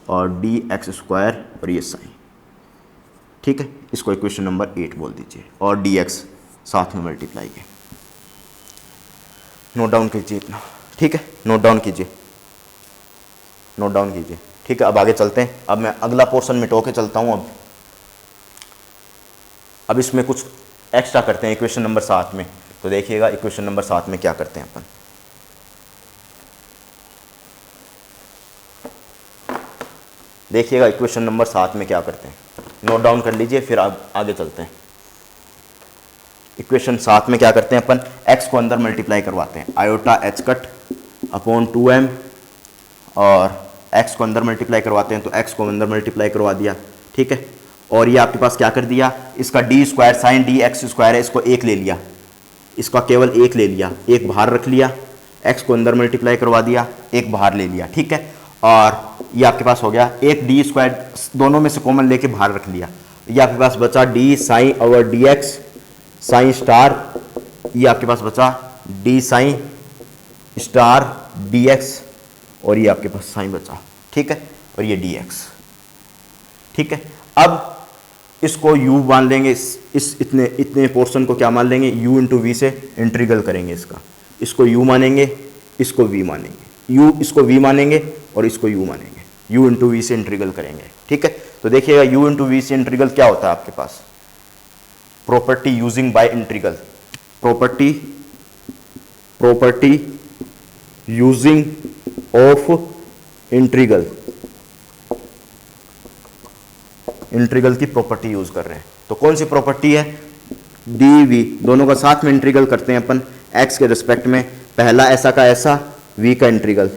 और डी एक्स स्क्वायर, और ये साइन, ठीक है। इसको इक्वेशन नंबर 8 बोल दीजिए, और डी एक्स साथ में मल्टीप्लाई के, नोट डाउन कीजिए इतना, ठीक है, नोट डाउन कीजिए, ठीक है। अब आगे चलते हैं, अब मैं अगला पोर्शन मिटो के चलता हूँ। अब इसमें कुछ एक्स्ट्रा करते हैं इक्वेशन नंबर 7 में, तो देखिएगा इक्वेशन नंबर 7 में क्या करते हैं अपन, देखिएगा इक्वेशन नंबर 7 में क्या करते हैं, नोट डाउन कर लीजिए, फिर आगे चलते हैं। इक्वेशन 7 में क्या करते हैं अपन, x को अंदर मल्टीप्लाई करवाते हैं, iota h cut upon 2m, और x को अंदर मल्टीप्लाई करवाते हैं, तो x को अंदर मल्टीप्लाई करवा दिया, ठीक है। और ये आपके पास क्या कर दिया, इसका D square psi d x square है, इसको एक ले लिया, इसका केवल एक ले लिया, एक बाहर रख लिया, x को अंदर मल्टीप्लाई करवा दिया, एक बाहर ले लिया, ठीक है। और ये आपके पास हो गया, एक डी स्क्वायर दोनों में से कॉमन लेके बाहर रख लिया, ये आपके पास बचा d psi over d x psi star, ये आपके पास बचा d psi star d x, और ये आपके पास साइन बचा, ठीक है, और ये डी एक्स, ठीक है। अब इसको u मान लेंगे, इस इतने पोर्शन को क्या मान लेंगे, u इंटू वी से इंटीग्रल करेंगे इसका, इसको u मानेंगे, इसको v मानेंगे, u इसको v मानेंगे और इसको u मानेंगे, u इंटू वी से इंटीग्रल करेंगे। ठीक है, तो देखिएगा u इंटू वी से इंटीग्रल क्या होता है आपके पास, property using by integral, property using of integral, integral की प्रॉपर्टी यूज कर रहे हैं। तो कौन सी प्रॉपर्टी है, डी वी, दोनों का साथ में इंटीग्रल करते हैं अपन x के रिस्पेक्ट में, पहला ऐसा का ऐसा, v का इंटीग्रल,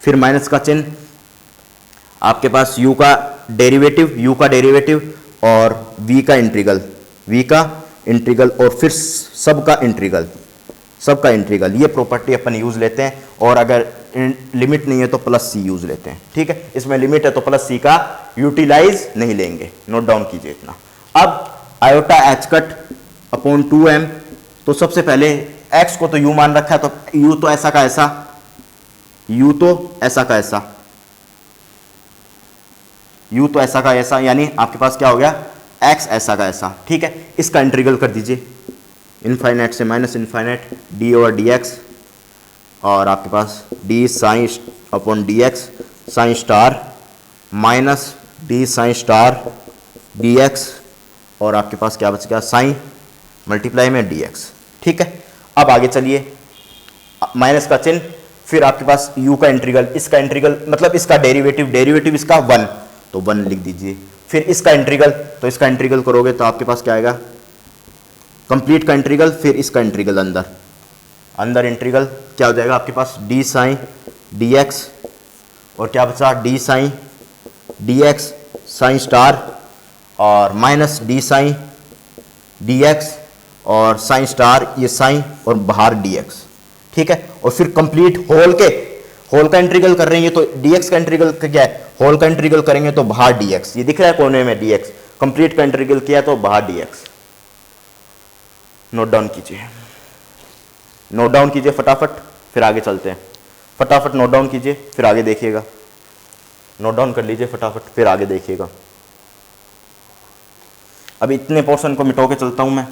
फिर माइनस का चिन्ह, आपके पास u का डेरिवेटिव और v का इंटीग्रल और फिर सबका इंटीग्रल, ये प्रॉपर्टी अपन यूज लेते हैं। और अगर लिमिट नहीं है तो प्लस सी यूज लेते हैं। ठीक है, इसमें लिमिट है तो प्लस सी का यूटिलाइज नहीं लेंगे, नोट डाउन कीजिए इतना। अब iota h cut upon 2m, तो सबसे पहले x को तो u मान रखा है, तो u तो ऐसा का ऐसा, यानी आपके पास क्या हो गया, x ऐसा का ऐसा। ठीक है, इसका इंटीग्रल कर दीजिए, इनफाइनाइट से minus infinite, d over d x, और आपके पास d psi upon d x psi star minus d psi star d x, और आपके पास क्या बच गया, साइन मल्टीप्लाई में डी एक्स। ठीक है, अब आगे चलिए, माइनस का चिन्ह, फिर आपके पास u का इंटीग्रल, इसका इंटीग्रल मतलब इसका डेरिवेटिव इसका 1, तो 1 लिख दीजिए, फिर इसका इंटीग्रल, तो इसका इंटीग्रल करोगे तो आपके पास क्या आएगा, कंप्लीट का इंटीग्रल, फिर इसका इंटीग्रल अंदर इंटीग्रल क्या हो जाएगा आपके पास, डी साइन डी एक्स, और क्या बचा, d psi d x psi star, और minus d psi d x और साइन स्टार, ये साइन और बाहर डी एक्स। ठीक है, और फिर कंप्लीट होल का इंटीग्रल कर रहे हैं, तो dx का इंटीग्रल क्या है, होल का इंटीग्रल करेंगे तो बाहर dx, ये दिख रहा है कोने में dx, कंप्लीट का इंटीग्रल किया तो बाहर dx। नोट डाउन कीजिए फटाफट, फिर आगे चलते हैं। फटाफट नोट डाउन कीजिए, फिर आगे देखिएगा, नोट डाउन कर लीजिए फटाफट, फिर आगे देखिएगा। अब इतने पोर्शन को मिटा के चलता हूं मैं।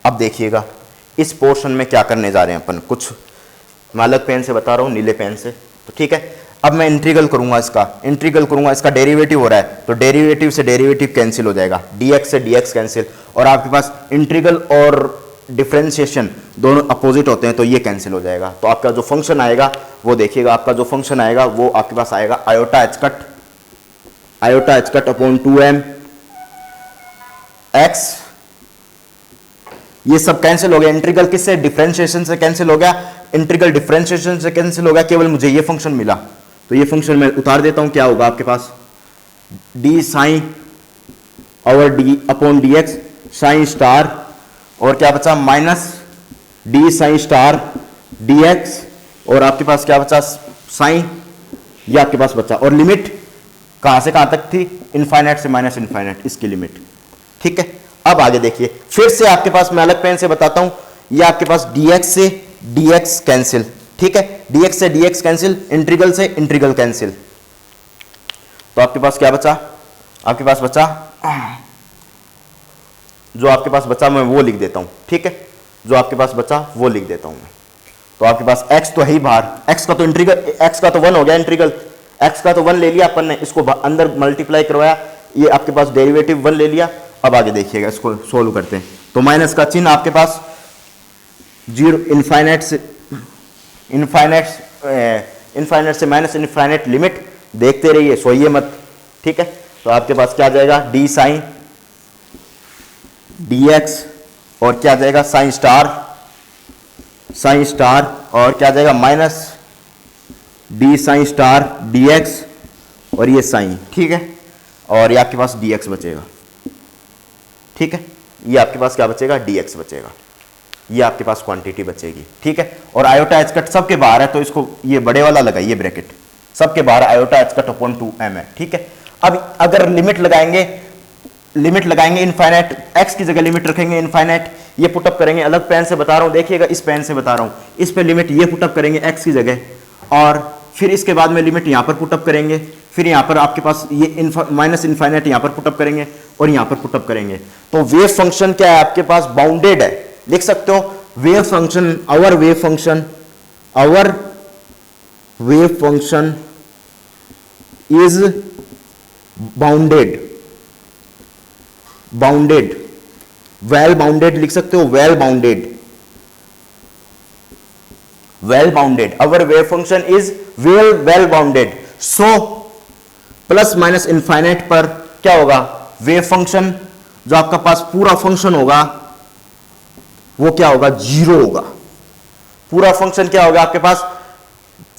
अब देखिएगा इस पोर्शन में क्या करने जा रहे हैं अपन, कुछ मैं अलग पेन से बता रहा हूँ, नीले पेन से। तो ठीक है, अब मैं इंटीग्रल करूंगा इसका डेरिवेटिव हो रहा है, तो डेरिवेटिव से डेरिवेटिव कैंसिल हो जाएगा, dx से dx कैंसिल, और आपके पास इंटीग्रल और डिफरेंशिएशन दोनों अपोजिट होते हैं, तो ये कैंसिल हो जाएगा। तो आपका जो फंक्शन आएगा वो देखिएगा, आपका जो फंक्शन आएगा वो आपके पास आएगा iota h cut upon 2m x, ये सब कैंसिल हो गया। इंटीग्रल किससे, डिफरेंशिएशन से कैंसिल हो गया, इंटीग्रल डिफरेंशिएशन से कैंसिल हो गया, केवल मुझे ये फंक्शन मिला। तो ये फंक्शन मैं उतार देता हूं, क्या होगा आपके पास, d psi over d upon d x psi star, और क्या बचा, minus d psi star d x, और आपके पास क्या बचा, साइन, ये आपके पास बचा। और लिमिट कहां से कहां तक थी, इनफाइनाइट से माइनस इनफाइनाइट, इसकी लिमिट। ठीक है, अब आगे देखिए, फिर से आपके पास मैं अलग पेन से बताता हूं, ये आपके पास dx से dx कैंसिल। ठीक है, dx से dx कैंसिल, इंटीग्रल से इंटीग्रल कैंसिल, तो आपके पास क्या बचा, आपके पास बचा, जो आपके पास बचा मैं वो लिख देता हूं। ठीक है, जो आपके पास बचा वो लिख देता हूं मैं। तो आपके पास x तो है ही बाहर, x का तो इंटीग्रल, x का तो 1 हो गया इंटीग्रल, x का तो 1 ले लिया अपन ने, इसको अंदर मल्टीप्लाई करवाया, ये आपके पास डेरिवेटिव 1 ले लिया। अब आगे देखिएगा, इसको सोल्व करते हैं। तो माइनस का चिन्ह आपके पास 0, इनफाइनाइट से माइनस इनफाइनाइट, लिमिट देखते रहिए, सोइए मत। ठीक है, तो आपके पास क्या आ जाएगा, डी साइन डी एक्स, और क्या आ जाएगा, साइन स्टार, और क्या आ जाएगा, minus d psi star d x, और ये साइन। ठीक है, और ये आपके पास डी एक्स बचेगा। ठीक है, ये आपके पास क्या बचेगा, dx बचेगा, ये आपके पास क्वांटिटी बचेगी। ठीक है, और आयोटा एच कट सबके बाहर है, तो इसको ये बड़े वाला लगाइए ब्रैकेट, सबके बाहर iota h cut upon 2m है। ठीक है, अब अगर लिमिट लगाएंगे, लिमिट लगाएंगे इनफाइनाइट, एक्स की जगह लिमिट रखेंगे इनफाइनाइट, ये पुटअप करेंगे, अलग पेन से बता रहा हूं, देखिएगा इस पेन से बता रहा हूं, इस पे लिमिट ये पुटअप करेंगे एक्स की जगह, और फिर इसके बाद में लिमिट यहां पर पुटअप करेंगे, फिर यहां पर आपके पास ये माइनस इनफाइनाइट यहां पर पुटअप करेंगे और यहां पर पुटअप करेंगे। तो वेव फंक्शन क्या है आपके पास, बाउंडेड है, लिख सकते हो wave function, our wave function is bounded, well bounded लिख सकते हो, well bounded, our wave function is well bounded. So plus minus infinite पर क्या होगा, वेव फंक्शन जो आपका पास पूरा फंक्शन होगा वो क्या होगा, जीरो होगा। पूरा फंक्शन क्या होगा आपके पास,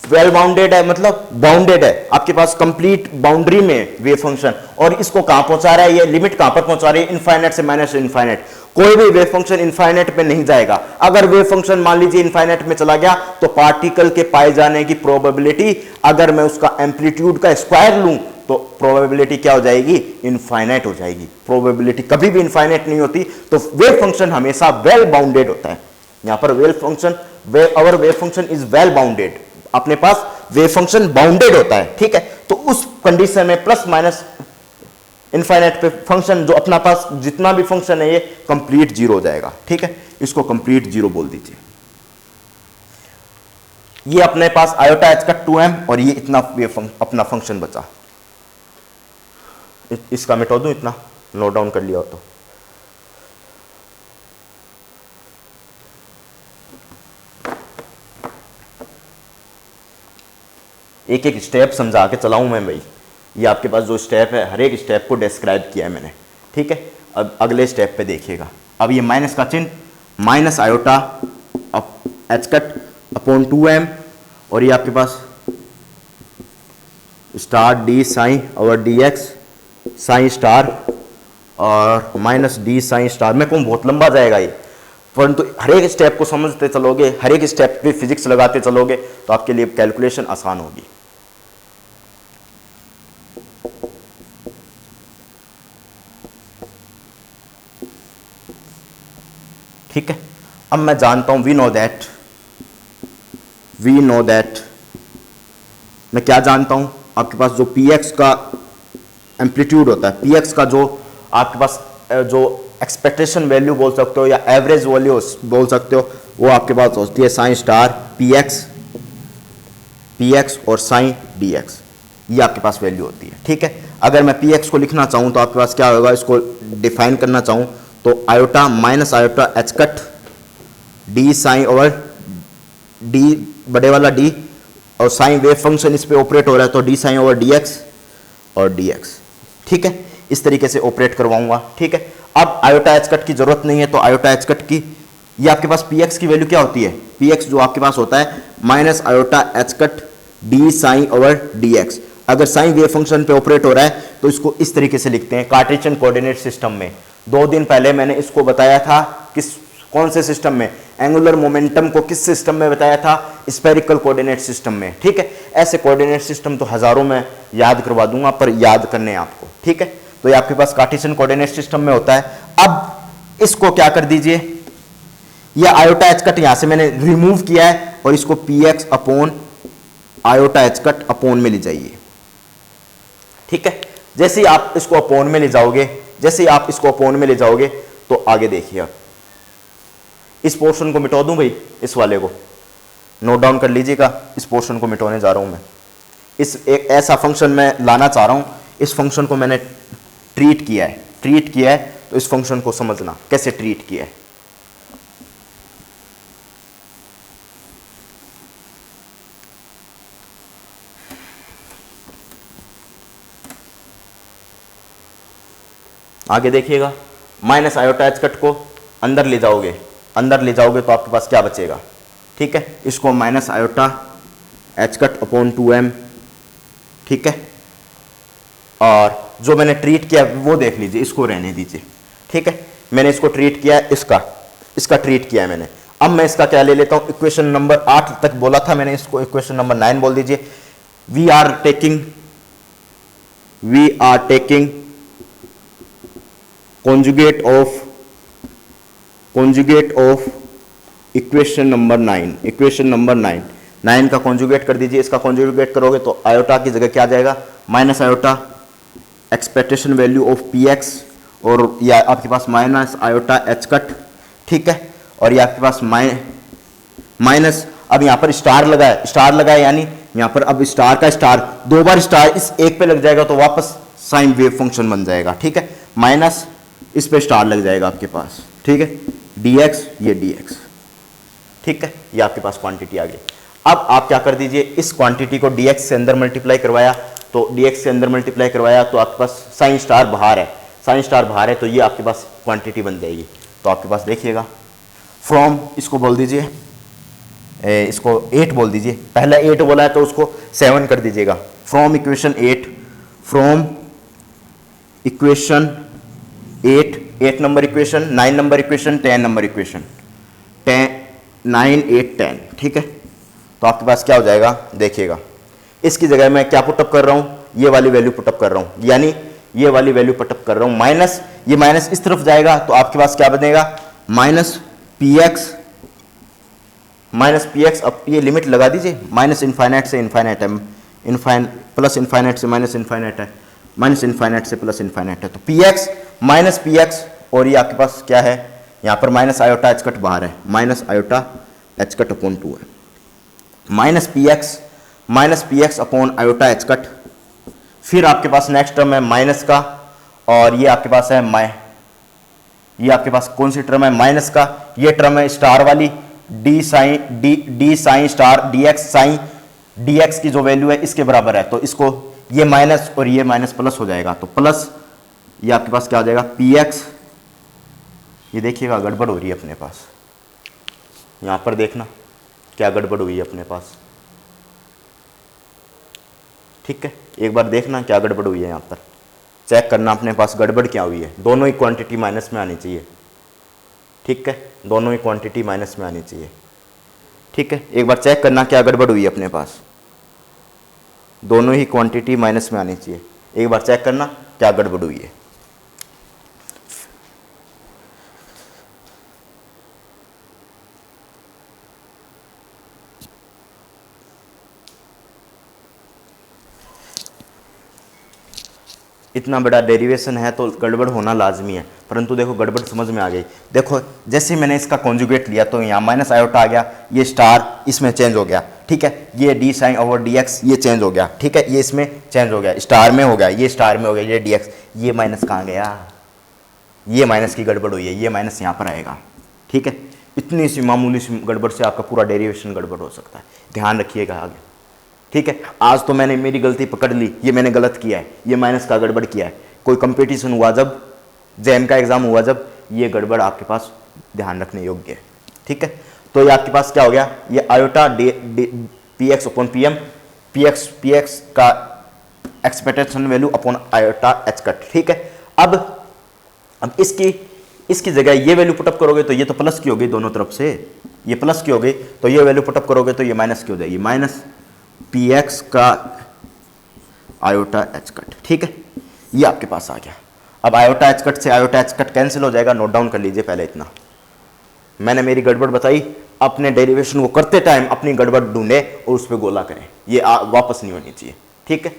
वेल बाउंडेड है, मतलब बाउंडेड है आपके पास, कंप्लीट बाउंड्री में वेव फंक्शन, और इसको कहां पहुंचा रहा है, ये लिमिट कहां पर पहुंचा रही है, इनफाइनाइट से माइनस इनफाइनाइट। कोई भी वेव फंक्शन इनफाइनाइट पे नहीं जाएगा। अगर वेव फंक्शन मान लीजिए इनफाइनाइट में चला गया तो पार्टिकल के पाए जाने की प्रोबेबिलिटी, अगर मैं उसका एम्पलीट्यूड का स्क्वायर लूं तो प्रोबेबिलिटी क्या हो जाएगी, इनफाइनाइट हो जाएगी। प्रोबेबिलिटी कभी भी इनफाइनाइट नहीं होती, तो वेव फंक्शन हमेशा वेल बाउंडेड होता है। यहां पर wave function, our wave function is well bounded, अपने पास वेव फंक्शन बाउंडेड होता है, ठीक है। तो उस कंडीशन में प्लस माइनस इनफाइनाइट पे फंक्शन जो अपना पास जितना भी फंक्शन है ये कंप्लीट जीरो हो जाएगा, ठीक है। इसको कंप्लीट जीरो बोल दीजिए। ये अपने पास आयोटा एच का 2m और ये इतना अपना फंक्शन बचा, इसका मिटा दूं, इतना नोट डाउन कर लिया हो तो। एक एक स्टेप समझा के चलाऊं मैं भाई, ये आपके पास जो स्टेप है हर एक स्टेप को डिस्क्राइब किया है मैंने, ठीक है। अब अगले स्टेप पे देखिएगा। अब ये माइनस का चिन्ह, minus iota h cut upon 2m, और ये आपके पास स्टार डी साइन और डी एक्स साइन स्टार और माइनस डी साइन स्टार। मैं कहूँ बहुत लंबा जाएगा ये, परंतु हर एक स्टेप को समझते चलोगे, हर एक स्टेप पे फिजिक्स लगाते चलोगे तो आपके लिए कैलकुलेशन आसान होगी। ठीक है। अब मैं जानता हूं, वी नो दैट, मैं क्या जानता हूं, आपके पास जो px का एम्पलीट्यूड होता है, px का जो आपके पास जो एक्सपेक्टेशन वैल्यू बोल सकते हो या एवरेज वैल्यू बोल सकते हो, वो आपके पास होती है साइन स्टार px और साइन dx, ये आपके पास वैल्यू होती है, ठीक है। अगर मैं px को लिखना चाहूं तो आपके पास क्या होगा, इसको डिफाइन करना चाहूं तो iota minus iota h cut d psi over d बड़े वाला डी, और साइन वेव फंक्शन इस पे ऑपरेट हो रहा है तो d psi over d x और डी एक्स, ठीक है। इस तरीके से ऑपरेट करवाऊंगा, ठीक है। अब आयोटा एच कट की जरूरत नहीं है, तो आयोटा एच कट की, ये आपके पास पी एक्स की वैल्यू क्या होती है, पी एक्स जो आपके पास होता है minus iota h cut d psi over d x. अगर साइन वेव फंक्शन पे ऑपरेट हो रहा है तो इसको इस तरीके से लिखते हैं कार्टेशियन कोऑर्डिनेट सिस्टम में। 2 दिन पहले मैंने इसको बताया था, कौन से सिस्टम में, एंगुलर मोमेंटम को किस सिस्टम में बताया था, स्फेरिकल कोऑर्डिनेट सिस्टम में, ठीक है। ऐसे कोऑर्डिनेट सिस्टम तो हजारों में याद करवा दूंगा, पर याद करने आपको, ठीक है। तो ये आपके पास कार्टेशियन कोऑर्डिनेट सिस्टम में होता है। अब इसको क्या कर दीजिए, ये आयोटा एच कट यहां से मैंने रिमूव किया है और इसको P x upon iota h cut upon में ले जाइए, ठीक है। जैसे ही आप इसको अपॉन में ले जाओगे, तो आगे देखिए। आप इस पोर्शन को मिटा दूं भाई, इस वाले को नोट डाउन कर लीजिएगा, इस पोर्शन को मिटाने जा रहा हूं मैं। एक ऐसा फंक्शन मैं लाना चाह रहा हूं, इस फंक्शन को मैंने ट्रीट किया है, तो इस फंक्शन को समझना कैसे ट्रीट किया है। आगे देखिएगा, माइनस आयोटा एच कट को अंदर ले जाओगे तो आपके पास क्या बचेगा, ठीक है। इसको minus iota h cut upon 2m, ठीक है। और जो मैंने ट्रीट किया वो देख लीजिए, इसको रहने दीजिए, ठीक है। मैंने इसको ट्रीट किया है, इसका ट्रीट किया है मैंने। अब मैं इसका क्या ले लेता हूं, इक्वेशन नंबर 8 तक बोला था मैंने, इसको इक्वेशन नंबर 9 बोल दीजिए। We are taking conjugate of equation number 9, 9 का कॉन्जुगेट कर दीजिए। इसका कॉन्जुगेट करोगे तो आयोटा की जगह क्या आ जाएगा, minus iota expectation value of P x, और ये आपके पास माइनस आयोटा एच कट, ठीक है। और ये आपके पास माइनस, अब यहाँ पर स्टार लगा है, यानी यहाँ पर अब स्टार का स्टार, दो बार स्टार इस एक पे लग जाएगा तो वापस साइन वेव फंक्शन बन जाएगा, ठीक है। माइनस इस पे स्टार लग जाएगा आपके पास, ठीक है, dx, ये dx, ठीक है। ये आपके पास क्वांटिटी आ गई। अब आप क्या कर दीजिए, इस क्वांटिटी को dx से अंदर मल्टीप्लाई करवाया, तो dx से अंदर मल्टीप्लाई करवाया तो आपके पास साइन स्टार बाहर है, तो ये आपके पास क्वांटिटी बन जाएगी। तो आपके पास देखिएगा, फ्रॉम, इसको बोल दीजिए, इसको 8 बोल दीजिए, पहला 8 बोला है तो उसको 7 कर दीजिएगा। From equation 8, 8 number equation, 9 number equation, 10 number equation, 9, 8, 10, ठीक है। तो आपके पास क्या हो जाएगा, देखिएगा, इसकी जगह मैं क्या पुटअप कर रहा हूं, ये वाली वैल्यू पुटअप कर रहा हूं, यानी ये वाली वैल्यू पुटअप कर रहा हूं, माइनस, ये माइनस इस तरफ जाएगा तो आपके पास क्या बनेगा, माइनस पी एक्स, अब ये लिमिट लगा दीजिए, माइनस इनफाइनाइट से इनफाइनाइट है, प्लस इनफाइनाइट से माइनस इनफाइनाइट है, माइनस इनफाइनाइट से प्लस इनफाइनाइट है, तो P x minus P x, और ये आपके पास क्या है, यहाँ पर माइनस आयोटा एच कट बाहर है, minus iota h cut upon 2 है, minus P x upon iota h cut. फिर आपके पास नेक्स्ट टर्म है माइनस का, और ये आपके पास है ये आपके पास कौन सी टर्म है, माइनस का, ये टर्म है स्टार वाली, D psi star d x की जो वैल्यू है इसके बराबर है, तो इसको ये माइनस और ये माइनस प्लस हो जाएगा, तो प्लस ये आपके पास क्या हो जाएगा, पी एक्स, ये देखिएगा गड़बड़ हो रही है अपने पास, यहां पर देखना क्या गड़बड़ हुई है अपने पास, ठीक है, एक बार देखना क्या गड़बड़ हुई है, यहां पर चेक करना अपने पास गड़बड़ क्या हुई है, दोनों ही क्वांटिटी माइनस में आनी चाहिए, ठीक है, दोनों ही क्वांटिटी माइनस में आनी चाहिए, ठीक है। एक बार चेक करना क्या गड़बड़ हुई है अपने पास, दोनों ही क्वांटिटी माइनस में आनी चाहिए, एक बार चेक करना क्या गड़बड़ हुई है। इतना बड़ा डेरिवेशन है तो गड़बड़ होना लाजमी है, परंतु देखो गड़बड़ समझ में आ गई। देखो जैसे मैंने इसका कॉन्जुगेट लिया तो यहाँ माइनस आयोटा आ गया, ये स्टार इसमें चेंज हो गया, ठीक है, ये d psi over d x ये चेंज हो गया, ठीक है, ये इसमें चेंज हो गया, स्टार में हो गया, ये स्टार में हो गया, ये डी एक्स, ये माइनस कहाँ गया, ये माइनस की गड़बड़ हुई है, ये माइनस यहाँ पर आएगा, ठीक है। इतनी सी मामूली सी गड़बड़ से आपका पूरा डेरिवेशन गड़बड़ हो सकता है, ध्यान रखिएगा आगे, ठीक है। आज तो मैंने मेरी गलती पकड़ ली, ये मैंने गलत किया है, ये माइनस का गड़बड़ किया है, कोई कंपटीशन हुआ जब, जैम का एग्जाम हुआ जब, ये गड़बड़ आपके पास ध्यान रखने योग्य है, ठीक है। तो ये आपके पास क्या हो गया, ये iota p x upon p m, p x का expectation value upon iota h cut, ठीक है। अब इसकी जगह ये वैल्यू पुटअप करोगे तो ये तो प्लस की हो गई दोनों तरफ से, ये प्लस की हो गई, तो ये वैल्यू पुटअप करोगे तो ये माइनस की हो जाएगी, माइनस पी एक्स का आयोटा एच कट, ठीक है, ये आपके पास आ गया। अब आयोटा एच कट से आयोटा एच कट कैंसिल हो जाएगा, नोट डाउन कर लीजिए पहले इतना, मैंने मेरी गड़बड़ बताई, अपने डेरिवेशन को करते टाइम अपनी गड़बड़ ढूंढे और उस पर गोला करें, ये वापस नहीं होनी चाहिए, ठीक है।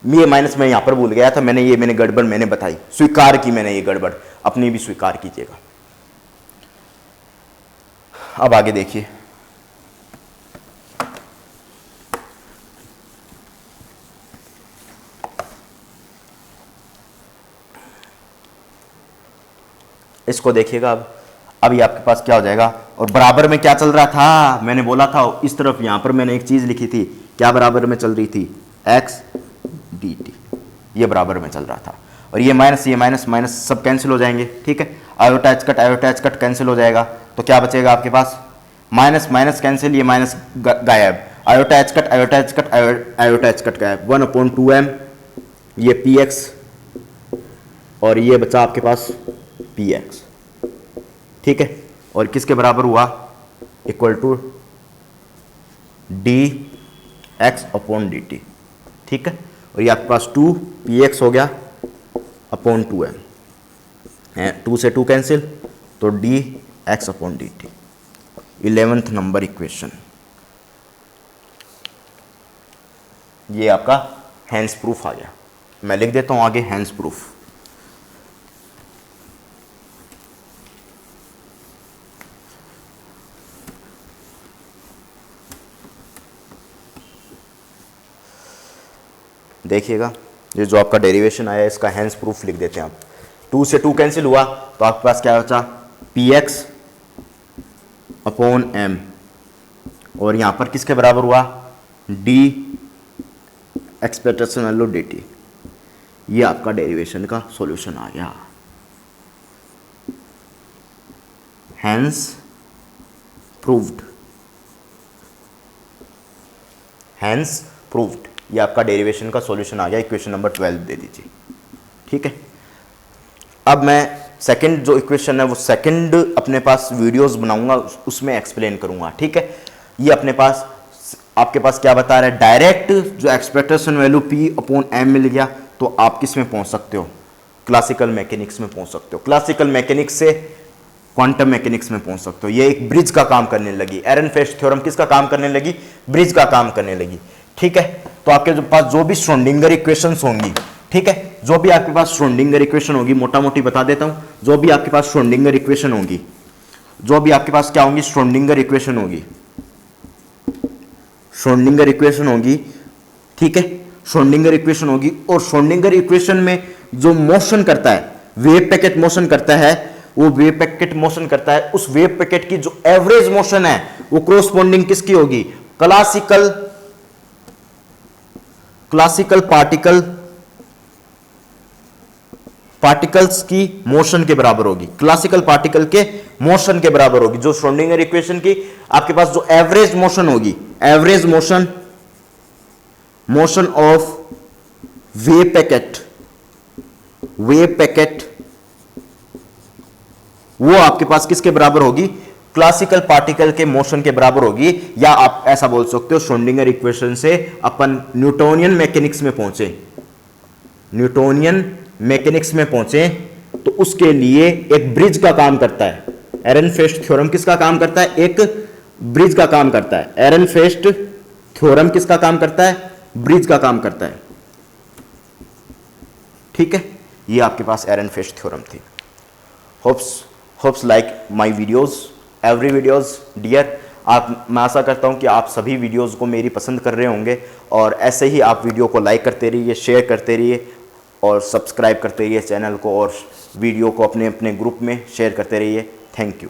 ये माइनस में यहां पर भूल गया था, मैंने गड़बड़ मैंने बताई, स्वीकार की मैंने ये गड़बड़, अपनी भी स्वीकार कीजिएगा। अब आगे देखिए, इसको देखिएगा। अब ये आपके पास क्या हो जाएगा, और बराबर में क्या चल रहा था, मैंने बोला था इस तरफ, यहां पर मैंने एक चीज लिखी थी, क्या बराबर में चल रही थी, एक्स डी टी, ये बराबर में चल रहा था, और ये माइनस सब कैंसिल हो जाएंगे, ठीक है। आयोटा एच कट कैंसिल हो जाएगा, तो क्या बचेगा आपके पास, माइनस कैंसिल, ये माइनस गायब, आयोटा एच कट गायब, 1/2m, ये पी एक्स, और ये बचा आपके पास पी एक्स, ठीक है, और किसके बराबर हुआ, equal to d x upon d t, ठीक है, और ये आपके पास 2 पी एक्स हो गया अपॉन 2m, 2 से 2 कैंसिल, तो D x upon d T. 11th number equation, ये आपका हैंस प्रूफ आ गया। मैं लिख देता हूं आगे हैंस प्रूफ। देखिएगा, ये जो आपका डेरिवेशन आया इसका हैंस प्रूफ लिख देते हैं आप। 2 से 2 कैंसिल हुआ तो आपके पास क्या बचा, पी एक्स अपॉन एम, और यहां पर किसके बराबर हुआ, D expectation value D T. ये आपका डेरिवेशन का सॉल्यूशन आ गया। हैंस प्रूव्ड, हैंस प्रूव्ड, ये आपका डेरिवेशन का सॉल्यूशन आ गया। इक्वेशन नंबर 12 दे दीजिए, ठीक है। अब मैं सेकंड जो इक्वेशन है वो सेकंड अपने पास वीडियोस बनाऊंगा, उसमें एक्सप्लेन करूंगा, ठीक है। ये अपने पास आपके पास क्या बता रहा है, डायरेक्ट जो expectation value p upon m मिल गया तो आप किस में पहुंच सकते हो, क्लासिकल मैकेनिक्स में पहुंच सकते हो। क्लासिकल मैकेनिक्स से क्वांटम मैकेनिक्स में पहुंच सकते हो। ये एक ब्रिज का काम करने लगी। एरनफेस्ट थ्योरम किसका काम करने लगी, ब्रिज का काम करने लगी, ठीक है। तो आपके पास जो भी श्रोडिंगर इक्वेशंस होंगी, ठीक है, जो भी आपके पास श्रोडिंगर इक्वेशन होगी, मोटा मोटी बता देता हूं, जो भी आपके पास श्रोडिंगर इक्वेशन होगी, जो भी आपके पास क्या होंगी, श्रोडिंगर इक्वेशन होगी, श्रोडिंगर इक्वेशन होगी, ठीक है, श्रोडिंगर इक्वेशन होगी। और श्रोडिंगर इक्वेशन में जो मोशन करता है, वेव पैकेट मोशन करता है, वो वेव पैकेट मोशन करता है, उस वेव पैकेट की जो एवरेज मोशन है वो कोरस्पॉन्डिंग किसकी होगी, क्लासिकल पार्टिकल्स की मोशन के बराबर होगी, क्लासिकल पार्टिकल के मोशन के बराबर होगी। जो श्रोडिंगर इक्वेशन की आपके पास जो एवरेज मोशन होगी, average motion of wave packet वो आपके पास किसके बराबर होगी, क्लासिकल पार्टिकल के मोशन के बराबर होगी। या आप ऐसा बोल सकते हो, श्रोडिंगर इक्वेशन से अपन न्यूटोनियन मैकेनिक्स में पहुंचे, तो उसके लिए एक ब्रिज का काम करता है। एरनफेस्ट थ्योरम किसका काम करता है, एक ब्रिज का काम करता है। एरनफेस्ट थ्योरम किसका काम करता है, ब्रिज का काम करता है, ठीक है। ये आपके पास एरनफेस्ट थ्योरम थी। Hopes like my videos, every videos dear. मैं आशा करता हूं कि आप सभी वीडियोस को मेरी पसंद कर रहे होंगे, और ऐसे ही आप वीडियो को लाइक करते रहिए, शेयर करते रहिए और सब्सक्राइब करते रहिए चैनल को, और वीडियो को अपने अपने ग्रुप में शेयर करते रहिए। Thank you.